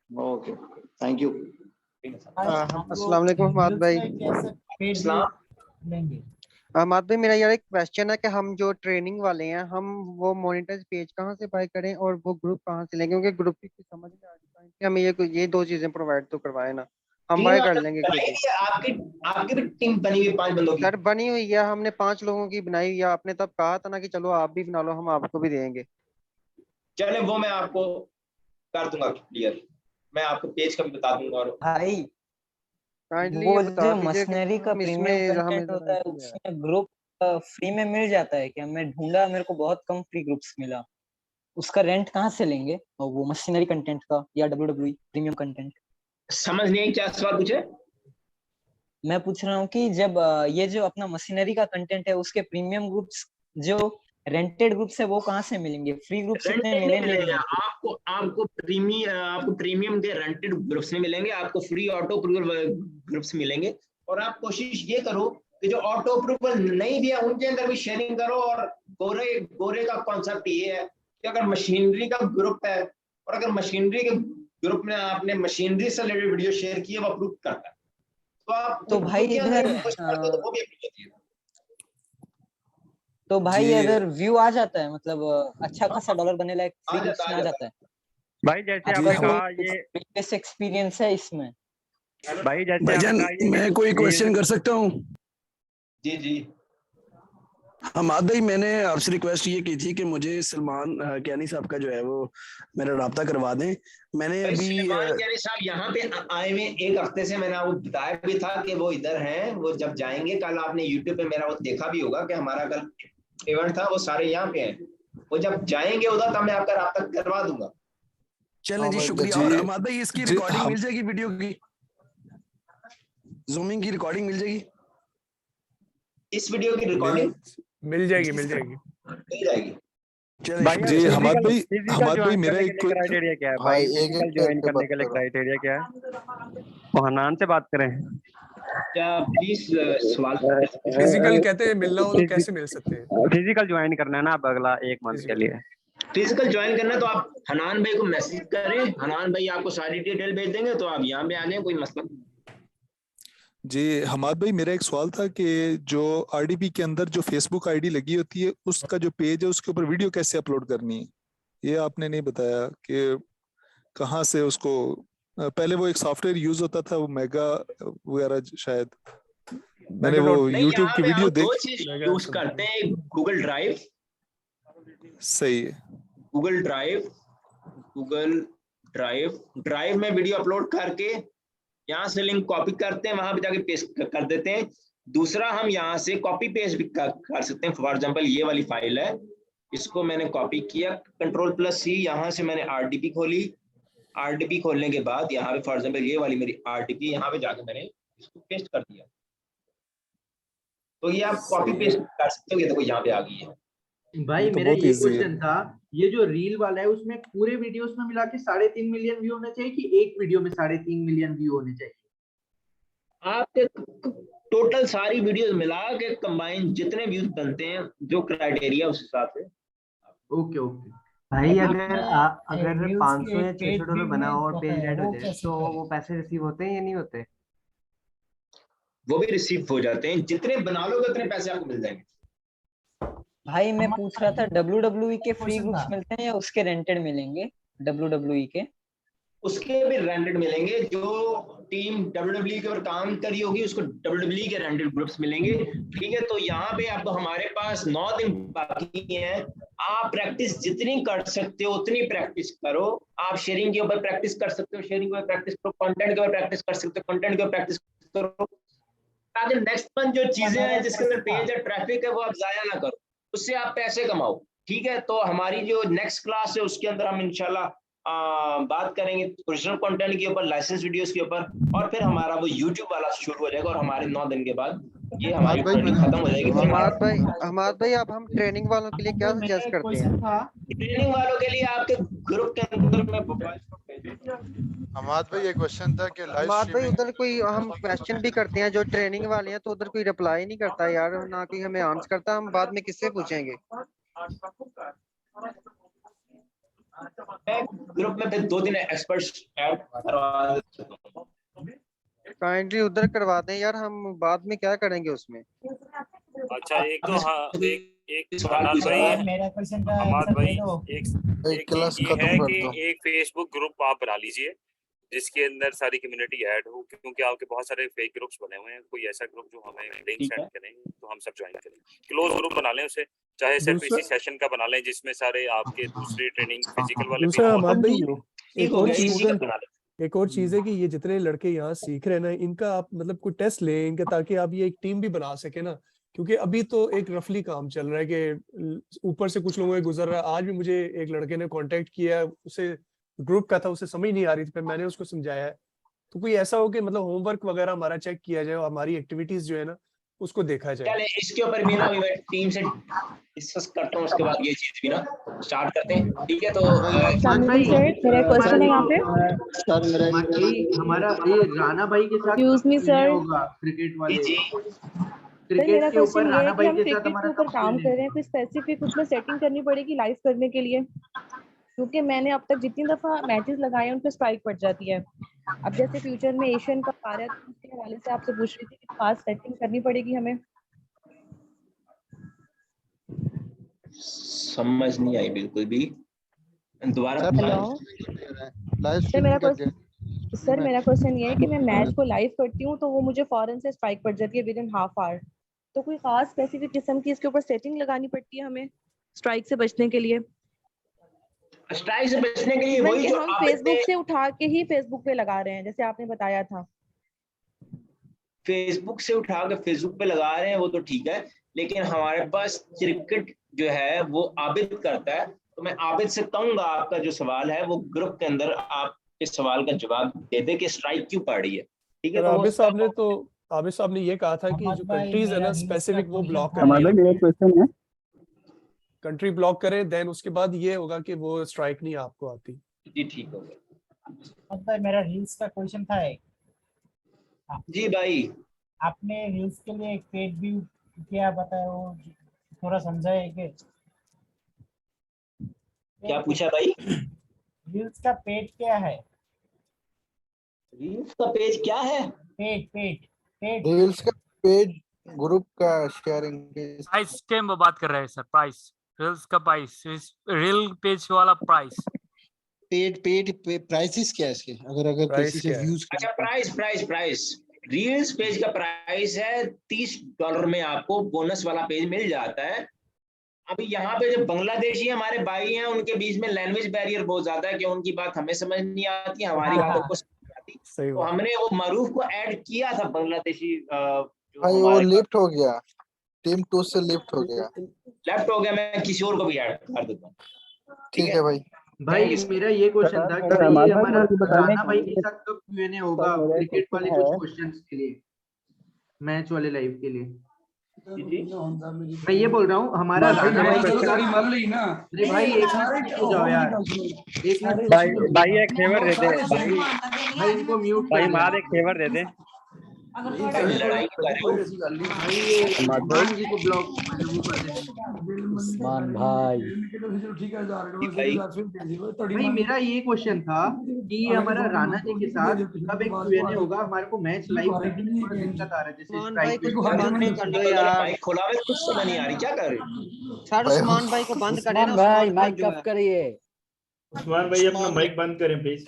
Speaker 13: Okay, thank you.
Speaker 1: अस्सलाम वालेकुम हमाद भाई।
Speaker 5: लेंगे।
Speaker 1: हमाद भाई मेरा यार एक क्वेश्चन है कि हम जो ट्रेनिंग वाले हैं हम वो मोनेटाइज पेज कहाँ से बाय करें और वो ग्रुप कहाँ से लें, क्योंकि ग्रुप की कुछ समझ नहीं आ रही है। हमें ये दो चीजें प्रोवाइड तो करवाए ना, हम बाय कर लेंगे खुद ही।
Speaker 4: आपकी आपकी भी टीम बनी हुई 5 बंदों की।
Speaker 1: सर बनी हुई है, हमने 5 लोगों की बनाई हुई है। आपने तब कहा था ना कि चलो आप भी बना लो, हम आपको भी देंगे।
Speaker 4: चले वो मैं आपको कर दूंगा क्लियर, मैं आपको पेज का भी बता दूंगा। और
Speaker 14: भाई
Speaker 1: काइंडली
Speaker 14: वो
Speaker 1: ये बता
Speaker 14: जो
Speaker 1: दीजिए कि
Speaker 14: मशीनरी का
Speaker 1: इसमें
Speaker 14: प्रीमियम
Speaker 1: हमें
Speaker 14: कंटेंट होता है उसमें ग्रुप फ्री में मिल जाता है क्या? मैं ढूंढा, मेरे को बहुत कम फ्री ग्रुप्स मिला। उसका रेंट कहाँ से लेंगे? और वो मशीनरी कंटेंट का या WWE प्रीमियम कंटेंट?
Speaker 4: समझ नहीं आई, क्या सवाल पूछे?
Speaker 14: मैं पूछ रहा हूँ कि जब ये जो अपना मशीनरी का कंटेंट है उसके प्रीमियम ग्रुप्स जो रेंटेड ग्रुप्स है वो कहाँ से मिलेंगे? फ्री ग्रुप्स इतने
Speaker 4: रेंटेड
Speaker 14: मिले
Speaker 4: नहीं
Speaker 14: नहीं
Speaker 4: मिलेंगे
Speaker 14: हैं।
Speaker 4: आपको प्रीमियम के रेंटेड ग्रुप्स नहीं मिलेंगे, आपको फ्री ऑटो अप्रूवल ग्रुप्स मिलेंगे। और आप कोशिश ये करो कि जो ऑटो अप्रूवल नहीं भी है उनके अंदर भी शेयरिंग करो। और गोरे का कॉन्सेप्ट ये है कि अगर मशीनरी का ग्रुप है और अगर मशीनरी के ग्रुप में आपने मशीनरी से रिलेटेड वीडियो शेयर की है वो अप्रूव करता है, तो आप
Speaker 14: तो भाई इधर
Speaker 4: वो भी अप्रूव होती है।
Speaker 14: तो भाई
Speaker 12: जी
Speaker 14: अगर व्यू आ जाता है, मतलब अच्छा खासा डॉलर बनने लायक फ्री ग्रुप्स में आ जाता है।
Speaker 1: भाई जैसे
Speaker 14: आपका
Speaker 1: आपने कहा ये
Speaker 14: प्रीवियस एक्सपीरियंस है इसमें।
Speaker 1: भाई जैसे
Speaker 15: भाईजान
Speaker 1: आपने कहा ये
Speaker 15: मैं कोई क्वेश्चन कर सकता हूँ?
Speaker 4: जी जी।
Speaker 15: हमाद भाई मैंने आपसे रिक्वेस्ट ये की थी कि मुझे सलमान कैनी साहब का जो है वो मेरा राब्ता करवा दें। मैंने अभी
Speaker 4: सलमान कैनी साहब यहाँ पे आए हुए 1 हफ्ते से, मैंने आपको बताया भी था कि वो इधर हैं। वो जब जाएंगे, कल आपने यूट्यूब पे मेरा वो देखा भी होगा कि हमारा कल इवेंट था, वो सारे यहाँ पे हैं। वो जब जाएंगे उधर तब मैं आपका राब्ता करवा दूंगा।
Speaker 15: चलें जी, शुक्रिया। और हमाद भाई इसकी रिकॉर्डिंग मिल जाएगी, वीडियो की जूमिंग की रिकॉर्डिंग मिल जाएगी?
Speaker 4: इस वीडियो की रिकॉर्डिंग
Speaker 6: मिल जाएगी
Speaker 4: मिल जाएगी।
Speaker 12: जी हमाद भाई मेरा एक
Speaker 1: क्राइटेरिया क्या है भाई? फिजिकल ज्वाइन करने के लिए क्राइटेरिया क्या है? वो हनान से बात करें
Speaker 4: क्या प्लीज सवाल?
Speaker 6: फिजिकल कहते हैं, मिलना हो तो कैसे मिल सकते हैं?
Speaker 1: फिजिकल ज्वाइन करना है ना अब अगला 1 मंथ के लिए।
Speaker 4: फिजिकल ज्वाइन करना तो आप हनान भाई को मैसेज करें, हनान भाई आपको सारी डिटेल भेज देंगे, तो आप यहाँ पे आ जाए, कोई मसला नहीं।
Speaker 12: जी हमाद भाई मेरा एक सवाल था कि जो आरडीपी के अंदर जो फेसबुक आईडी लगी होती है उसका जो पेज है उसके ऊपर वीडियो कैसे अपलोड करनी है, ये आपने नहीं बताया कि कहाँ से उसको। पहले वो एक सॉफ्टवेयर यूज होता था वो मेगा वगैरह शायद, मैंने वो यूट्यूब की वीडियो
Speaker 4: दो चीज यूज करते हैं, गूगल ड्राइव।
Speaker 12: सही है,
Speaker 4: गूगल ड्राइव में वीडियो अपलोड करके यहाँ से लिंक कॉपी करते हैं, वहां पे जाके पेस्ट कर देते हैं। दूसरा हम यहाँ से कॉपी पेस्ट भी कर सकते हैं। फॉर एग्जांपल ये वाली फाइल है, इसको मैंने कॉपी किया, Ctrl+C, यहाँ से मैंने आरडीपी खोली। आरडीपी खोलने के बाद यहाँ पे फॉर एग्जांपल ये वाली मेरी आरडीपी, यहाँ पे जाके मैंने इसको पेस्ट कर दिया। तो ये आप कॉपी पेस्ट कर सकते हो। ये देखो यहाँ पे आ गई है।
Speaker 10: भाई मेरा ये क्वेश्चन था, ये जो रील वाला है उसमें पूरे वीडियोस में मिला के 3.5 मिलियन व्यू होने चाहिए कि एक वीडियो में 3.5 मिलियन व्यू होने चाहिए?
Speaker 4: आपके टोटल सारी वीडियोस मिला के कंबाइन जितने व्यूज बनते हैं, जो क्राइटेरिया उस हिसाब से।
Speaker 10: ओके ओके
Speaker 16: भाई अगर 500 या 600 डॉलर बना हो और पेज ऐड हो जाए तो वो पैसे रिसीव होते हैं या नहीं होते?
Speaker 4: वो भी रिसीव हो जाते हैं, जितने बना लोगे उतने पैसे आपको मिल जाएंगे।
Speaker 14: भाई मैं पूछ रहा था WWE के फ्री ग्रुप्स मिलते हैं या उसके रेंटेड मिलेंगे? WWE के
Speaker 4: उसके भी रेंटेड मिलेंगे। जो टीम WWE के ऊपर काम करी होगी उसको WWE के रेंटेड ग्रुप्स मिलेंगे। ठीक है, तो यहाँ पे अब हमारे पास 9 दिन बाकी हैं। आप प्रैक्टिस जितनी कर सकते हो उतनी प्रैक्टिस करो। आप शेयरिंग के ऊपर प्रैक्टिस कर सकते हो, शेयरिंग के ऊपर प्रैक्टिस करो, कंटेंट के ऊपर प्रैक्टिस कर सकते हो, कंटेंट के ऊपर प्रैक्टिस करो, ताकि नेक्स्ट मंथ जो चीजें हैं जिसके अंदर पेज है, ट्रैफिक है, वो आप जाया ना करो, उससे आप पैसे कमाओ। ठीक है, तो हमारी जो नेक्स्ट क्लास है उसके अंदर हम इंशाल्लाह बात करेंगे ओरिजिनल कंटेंट के ऊपर, लाइसेंस वीडियोस के ऊपर, और फिर हमारा वो यूट्यूब वाला शुरू हो जाएगा। और हमारे 9 दिन के बाद ये हमारी ट्रेनिंग खत्म हो जाएगी।
Speaker 1: हमाद भाई अब हम ट्रेनिंग वालों के लिए क्या सजेस्ट करते हैं?
Speaker 4: ट्रेनिंग वालों के लिए आपके ग्रुप के अंदर में
Speaker 2: हमाद भाई ये क्वेश्चन था कि लाइव
Speaker 1: हमाद भाई उधर कोई हम क्वेश्चन भी करते हैं जो ट्रेनिंग वाले हैं, तो उधर कोई रिप्लाई नहीं करता यार, ना कोई हमें आंसर करता, हम बाद में किससे पूछेंगे?
Speaker 4: ग्रुप में फिर 2 दिन एक्सपर्ट्स ऐड करवा देता हूं।
Speaker 1: काइंडली उधर करवा दें यार, हम बाद में क्या करेंगे उसमें।
Speaker 3: अच्छा एक तो हाँ एक
Speaker 4: सवाल
Speaker 3: हनान
Speaker 4: पूछ
Speaker 3: भाई
Speaker 4: रहा
Speaker 3: है,
Speaker 4: हूँ।
Speaker 5: मेरा क्वेश्चन का
Speaker 3: हमाद
Speaker 5: आंसर
Speaker 3: भाई
Speaker 5: दे दो।
Speaker 3: एक
Speaker 2: क्लास
Speaker 3: चीज ये
Speaker 2: खत्म
Speaker 3: है
Speaker 2: कर
Speaker 3: कि
Speaker 2: दो।
Speaker 3: एक फेसबुक ग्रुप आप बना लीजिए जिसके अंदर सारी कम्युनिटी ऐड हो, क्योंकि आपके बहुत सारे फेक ग्रुप्स बने हुए हैं। कोई ऐसा ग्रुप जो हमें लिंक
Speaker 4: ठीक
Speaker 3: सेंड
Speaker 4: है।
Speaker 3: करें तो हम सब ज्वाइन करें। क्लोज ग्रुप बना लें उसे, चाहे सिर्फ
Speaker 6: दूसरा
Speaker 3: इसी सेशन का बना लें जिसमें सारे आपके दूसरी ट्रेनिंग फिजिकल वाले भी
Speaker 6: दूसरा
Speaker 3: हों।
Speaker 6: हमाद भाई
Speaker 4: ठीक
Speaker 6: एक
Speaker 4: हो
Speaker 6: और
Speaker 4: गया,
Speaker 6: चीज
Speaker 4: इसी का बना ले।
Speaker 6: एक और चीज है कि ये जितने लड़के यहाँ सीख रहे हैं ना, इनका आप मतलब कोई टेस्ट लें इनका, ताकि आप ये एक टीम भी बना सके ना। क्योंकि अभी तो एक रफली काम चल रहा है कि ऊपर से कुछ लोगों को गुजर रहा है। आज भी मुझे एक लड़के ने कांटेक्ट किया, उसे ग्रुप का था, उसे समझ नहीं आ रही थी, फिर मैंने उसको समझाया है। तो कोई ऐसा हो कि मतलब होमवर्क वगैरह हमारा चेक किया जाए और हमारी एक्टिविटीज जो है ना उसको देखा जाए।
Speaker 4: चले इसके ऊपर भी ना अभी मैं टीम से डिस्कस करता हूँ, उसके बाद ये चीज भी ना स्टार्ट करते हैं। ठीक है, तो
Speaker 10: मान भाई
Speaker 17: मेरा क्वेश्चन है यहाँ पे।
Speaker 13: सर मेरा
Speaker 10: मान भाई हमारा ये राणा भाई के साथ
Speaker 17: Excuse me,
Speaker 10: Q&A
Speaker 17: sir.
Speaker 10: होगा क्रिकेट वाले।
Speaker 17: सर मेरा
Speaker 10: क्रिकेट के ऊपर
Speaker 17: क्वेश्चन ये है
Speaker 10: राणा
Speaker 17: कि
Speaker 10: भाई
Speaker 17: हम
Speaker 10: के साथ
Speaker 17: क्रिकेट के
Speaker 10: हमारा
Speaker 17: ऊपर
Speaker 10: कब
Speaker 17: काम
Speaker 10: Q&A
Speaker 17: कर रहे हैं, कोई स्पेसिफिक उसमें सेटिंग करनी पड़ेगी लाइव करने के लिए? क्योंकि मैंने अब तक जितनी दफा मैचेस लगाए हैं उन पे स्ट्राइक पड़ जाती है। अब जैसे फ्यूचर में एशियन कप आ रहा है तो उसके हवाले से आपसे पूछ रही थी कि खास सेटिंग करनी पड़ेगी हमें।
Speaker 4: समझ नहीं आई बिल्कुल भी, दोबारा
Speaker 17: हेलो
Speaker 2: लाइव
Speaker 17: सर, मेरा क्वेश्चन ये है कि मैं मैच को लाइव करती हूँ तो वो मुझे फौरन से स्ट्राइक पड़ जाती है विद इन हाफ आवर। तो कोई खास स्पेसिफिक किस्म की इसके ऊपर सेटिंग लगानी पड़ती है हमें स्ट्राइक से बचने के लिए?
Speaker 4: स्ट्राइक से बचने के लिए
Speaker 17: इवन
Speaker 4: वही
Speaker 17: कि
Speaker 4: जो
Speaker 17: हम
Speaker 4: आप
Speaker 17: फेसबुक से उठा के ही फेसबुक पे लगा रहे हैं जैसे आपने बताया था।
Speaker 4: फेसबुक से उठा के फेसबुक पे लगा रहे हैं वो तो ठीक है, लेकिन हमारे पास क्रिकेट जो है वो आबिद करता है। तो मैं आबिद से कहूंगा आपका जो सवाल है वो ग्रुप के अंदर आप इस सवाल का जवाब दे दे कि स्ट्राइक क्यों पड़ रही है। ठीक है,
Speaker 6: सर
Speaker 4: तो
Speaker 6: आबिद साहब ने ये कहा था कि जो कंट्रीज है ना स्पेसिफिक वो ब्लॉक
Speaker 18: हमारा
Speaker 6: करनी
Speaker 18: मेरा
Speaker 6: है,
Speaker 18: क्वेश्चन है।
Speaker 6: कंट्री ब्लॉक करें, देन उसके बाद ये होगा कि वो स्ट्राइक नहीं आपको आती।
Speaker 4: जी ठीक हो गया।
Speaker 5: मतलब मेरा रील्स का क्वेश्चन था एक।
Speaker 4: जी भाई,
Speaker 5: आपने रील्स के लिए एक पेज भी क्या बताया, वो थोड़ा समझाए कि
Speaker 4: क्या पूछा भाई?
Speaker 5: रील्स का पेज क्या है?
Speaker 4: रील्स का पेज क्या है?
Speaker 5: पेज
Speaker 2: रील्स का पेज ग्रुप का शेयरिंग।
Speaker 19: प्राइस के हम बात कर रहे हैं सर, प्राइस रील्स का प्राइस, रील पेज वाला प्राइस।
Speaker 18: पेड प्राइसेस क्या है इसके? अगर किसी से व्यूज।
Speaker 4: अच्छा, प्राइस रील्स पेज का प्राइस है $30 में आपको बोनस वाला पेज मिल जाता है। अभी यहाँ पे जो बांग्लादेशी हमारे भाई हैं उनके बीच में लैंग्वेज बैरियर बहुत ज्यादा है कि उनकी बात हमें समझ नहीं आती, हमारी बात उनको समझ नहीं आती। तो हमने वो मारूफ को ऐड किया था बांग्लादेशी
Speaker 2: भाई वो लिफ्ट हो गया, टीम 2 से लिफ्ट हो गया।
Speaker 4: मैं किसी और को भी ऐड कर देता हूँ।
Speaker 2: ठीक है भाई।
Speaker 10: भाई मेरा ये क्वेश्चन था कि ये हमारा राणा भाई के साथ कब Q&A होगा क्रिकेट वाले कुछ क्वेश्चंस के लिए, मैच वाले लाइव के लिए। मैं ये बोल रहा हूँ हमारा राणा भाई के साथ। अरे भाई एक मिनट हो जाओ यार, एक मिनट
Speaker 7: भाई एक फेवर दे दे
Speaker 10: भाई इनको म्यूट
Speaker 7: भाई, मार एक फेवर दे दे।
Speaker 4: लड़ाई कर रहे हो
Speaker 10: भाई ये उस्मान जी को ब्लॉक वो कर देना।
Speaker 20: उस्मान भाई
Speaker 10: भाई मेरा ये क्वेश्चन था कि ये हमारा राणा जी के साथ कब एक Q&A होगा, हमारे को मैच लाइव करने में थोड़ा दिक्कत आ रहा है जैसे स्ट्राइक
Speaker 4: भाई खुला में कुछ समझ नहीं आ रही, क्या कर रहे हो
Speaker 1: सर? उस्मान भाई को बंद करें ना।
Speaker 20: भाई माइक ऑफ करिए।
Speaker 7: उस्मान भाई अपना माइक बंद करें प्लीज।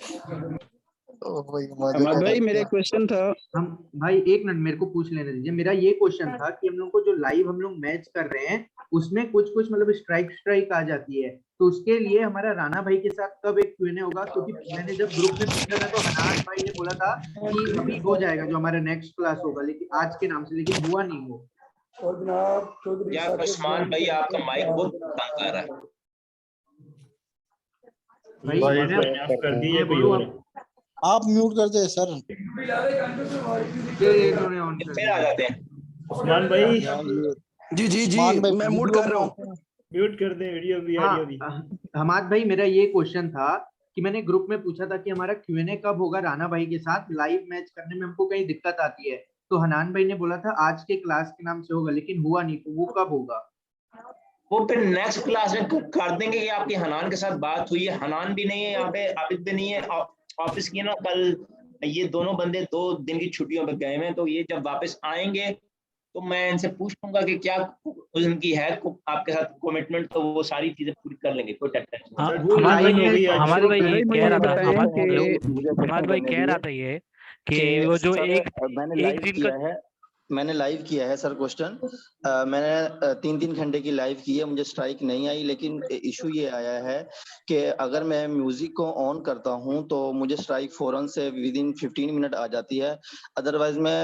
Speaker 18: भाई मेरा क्वेश्चन था।
Speaker 10: हम भाई एक मिनट मेरे को पूछ लेने दीजिए। मेरा ये क्वेश्चन था कि हम लोग को जो लाइव हम लोग मैच कर रहे हैं उसमें कुछ मतलब स्ट्राइक आ जाती है, तो उसके लिए हमारा राणा भाई के साथ कब एक Q&A होगा? क्योंकि मैंने जब ग्रुप में पूछा था तो हनान भाई ने बोला था कि अभी हो जाएगा जो हमारा नेक्स्ट क्लास होगा, लेकिन आज के नाम से, लेकिन हुआ नहीं वो।
Speaker 4: यार उस्मान भाई आपका माइक बहुत तंग कर रहा है
Speaker 10: भाई
Speaker 7: कर दिए कोई और
Speaker 18: आप म्यूट कर दे सर।
Speaker 4: फिर आ जाते हैं।
Speaker 7: उस्मान भाई
Speaker 15: जी मैं म्यूट कर रहा हूँ।
Speaker 7: म्यूट कर दे वीडियो भी ऑडियो भी।
Speaker 10: हमाद भाई मेरा ये क्वेश्चन था कि मैंने ग्रुप में पूछा था कि हमारा Q&A कब होगा राणा भाई के साथ, लाइव मैच करने में हमको कहीं दिक्कत आती है, तो हनान भाई ने बोला था आज के क्लास के नाम से होगा, लेकिन हुआ नहीं, तो वो कब होगा?
Speaker 4: वो फिर नेक्स्ट क्लास में कर देंगे कि आपकी हनान के साथ बात हुई है। हनान भी नहीं है यहाँ पे, आबिद भी नहीं है, ऑफिस की ना कल ये दोनों बंदे 2 दिन की छुट्टियों पर गए हैं, तो ये जब वापस आएंगे तो मैं इनसे पूछ लूंगा कि क्या उनकी है आपके साथ कमिटमेंट, तो वो सारी चीजें पूरी कर लेंगे, कोई टेंशन नहीं।
Speaker 19: हमारे भाई ये कह रहा था हमारे भाई कह रहा था ये कि वो जो एक दिन का
Speaker 13: मैंने लाइव किया है सर क्वेश्चन, मैंने 3-3 घंटे की लाइव की है, मुझे स्ट्राइक नहीं आई, लेकिन इशू ये आया है कि अगर मैं म्यूजिक को ऑन करता हूं तो मुझे स्ट्राइक फौरन से विद इन 15 मिनट आ जाती है। अदरवाइज मैं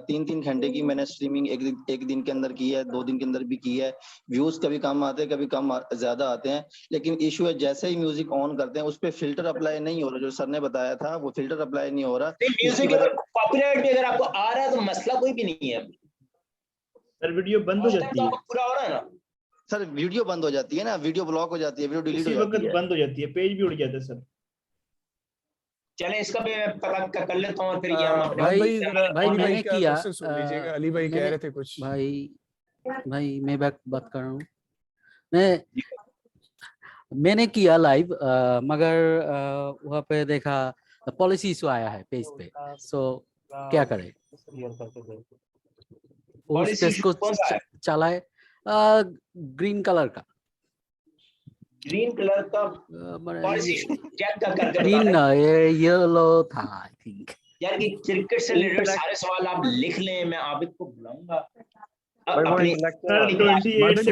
Speaker 13: 3-3 घंटे की मैंने स्ट्रीमिंग एक दिन के अंदर की है, 2 दिन के अंदर भी की है। व्यूज कभी कम आते हैं, कभी कम ज्यादा आते हैं, लेकिन इशू है जैसे ही म्यूजिक ऑन करते हैं उस पर फिल्टर अप्लाई नहीं हो रहा, जो सर ने बताया था वो फिल्टर अप्लाई नहीं हो रहा।
Speaker 4: म्यूजिक कॉपीराइट भी अगर आपको आ रहा है तो मसला कोई भी नहीं है
Speaker 21: सर, वीडियो बंद हो जाती है
Speaker 4: पूरा हो रहा है ना
Speaker 13: सर, वीडियो बंद हो जाती है ना, वीडियो ब्लॉक हो जाती है, वीडियो डिलीट हो जाती है,
Speaker 21: बंद हो जाती है, पेज भी उड़ जाता है सर।
Speaker 4: चले इसका भी मैं पता कर लेता हूँ और फिर ये
Speaker 20: भाई मैंने किया
Speaker 6: अली भाई कह रहे थे कुछ।
Speaker 20: भाई मैं बात कर रहा हूँ, मैंने किया लाइव, मगर वहाँ पे देखा पॉलिसी इशू आया है पेज पे, सो क्या करें? उस पेज को चलाए ग्रीन कलर का ग्रीन येलो था आई थिंक।
Speaker 4: यार कि क्रिकेट से रिलेटेड सारे सवाल आप लिख लें, मैं आबिद को बुलाऊंगा अपनी
Speaker 21: 28 से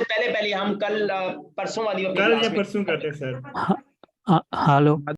Speaker 21: पहले
Speaker 4: हम कल परसों वाली
Speaker 21: कल या परसों करते हैं सर।
Speaker 19: हेलो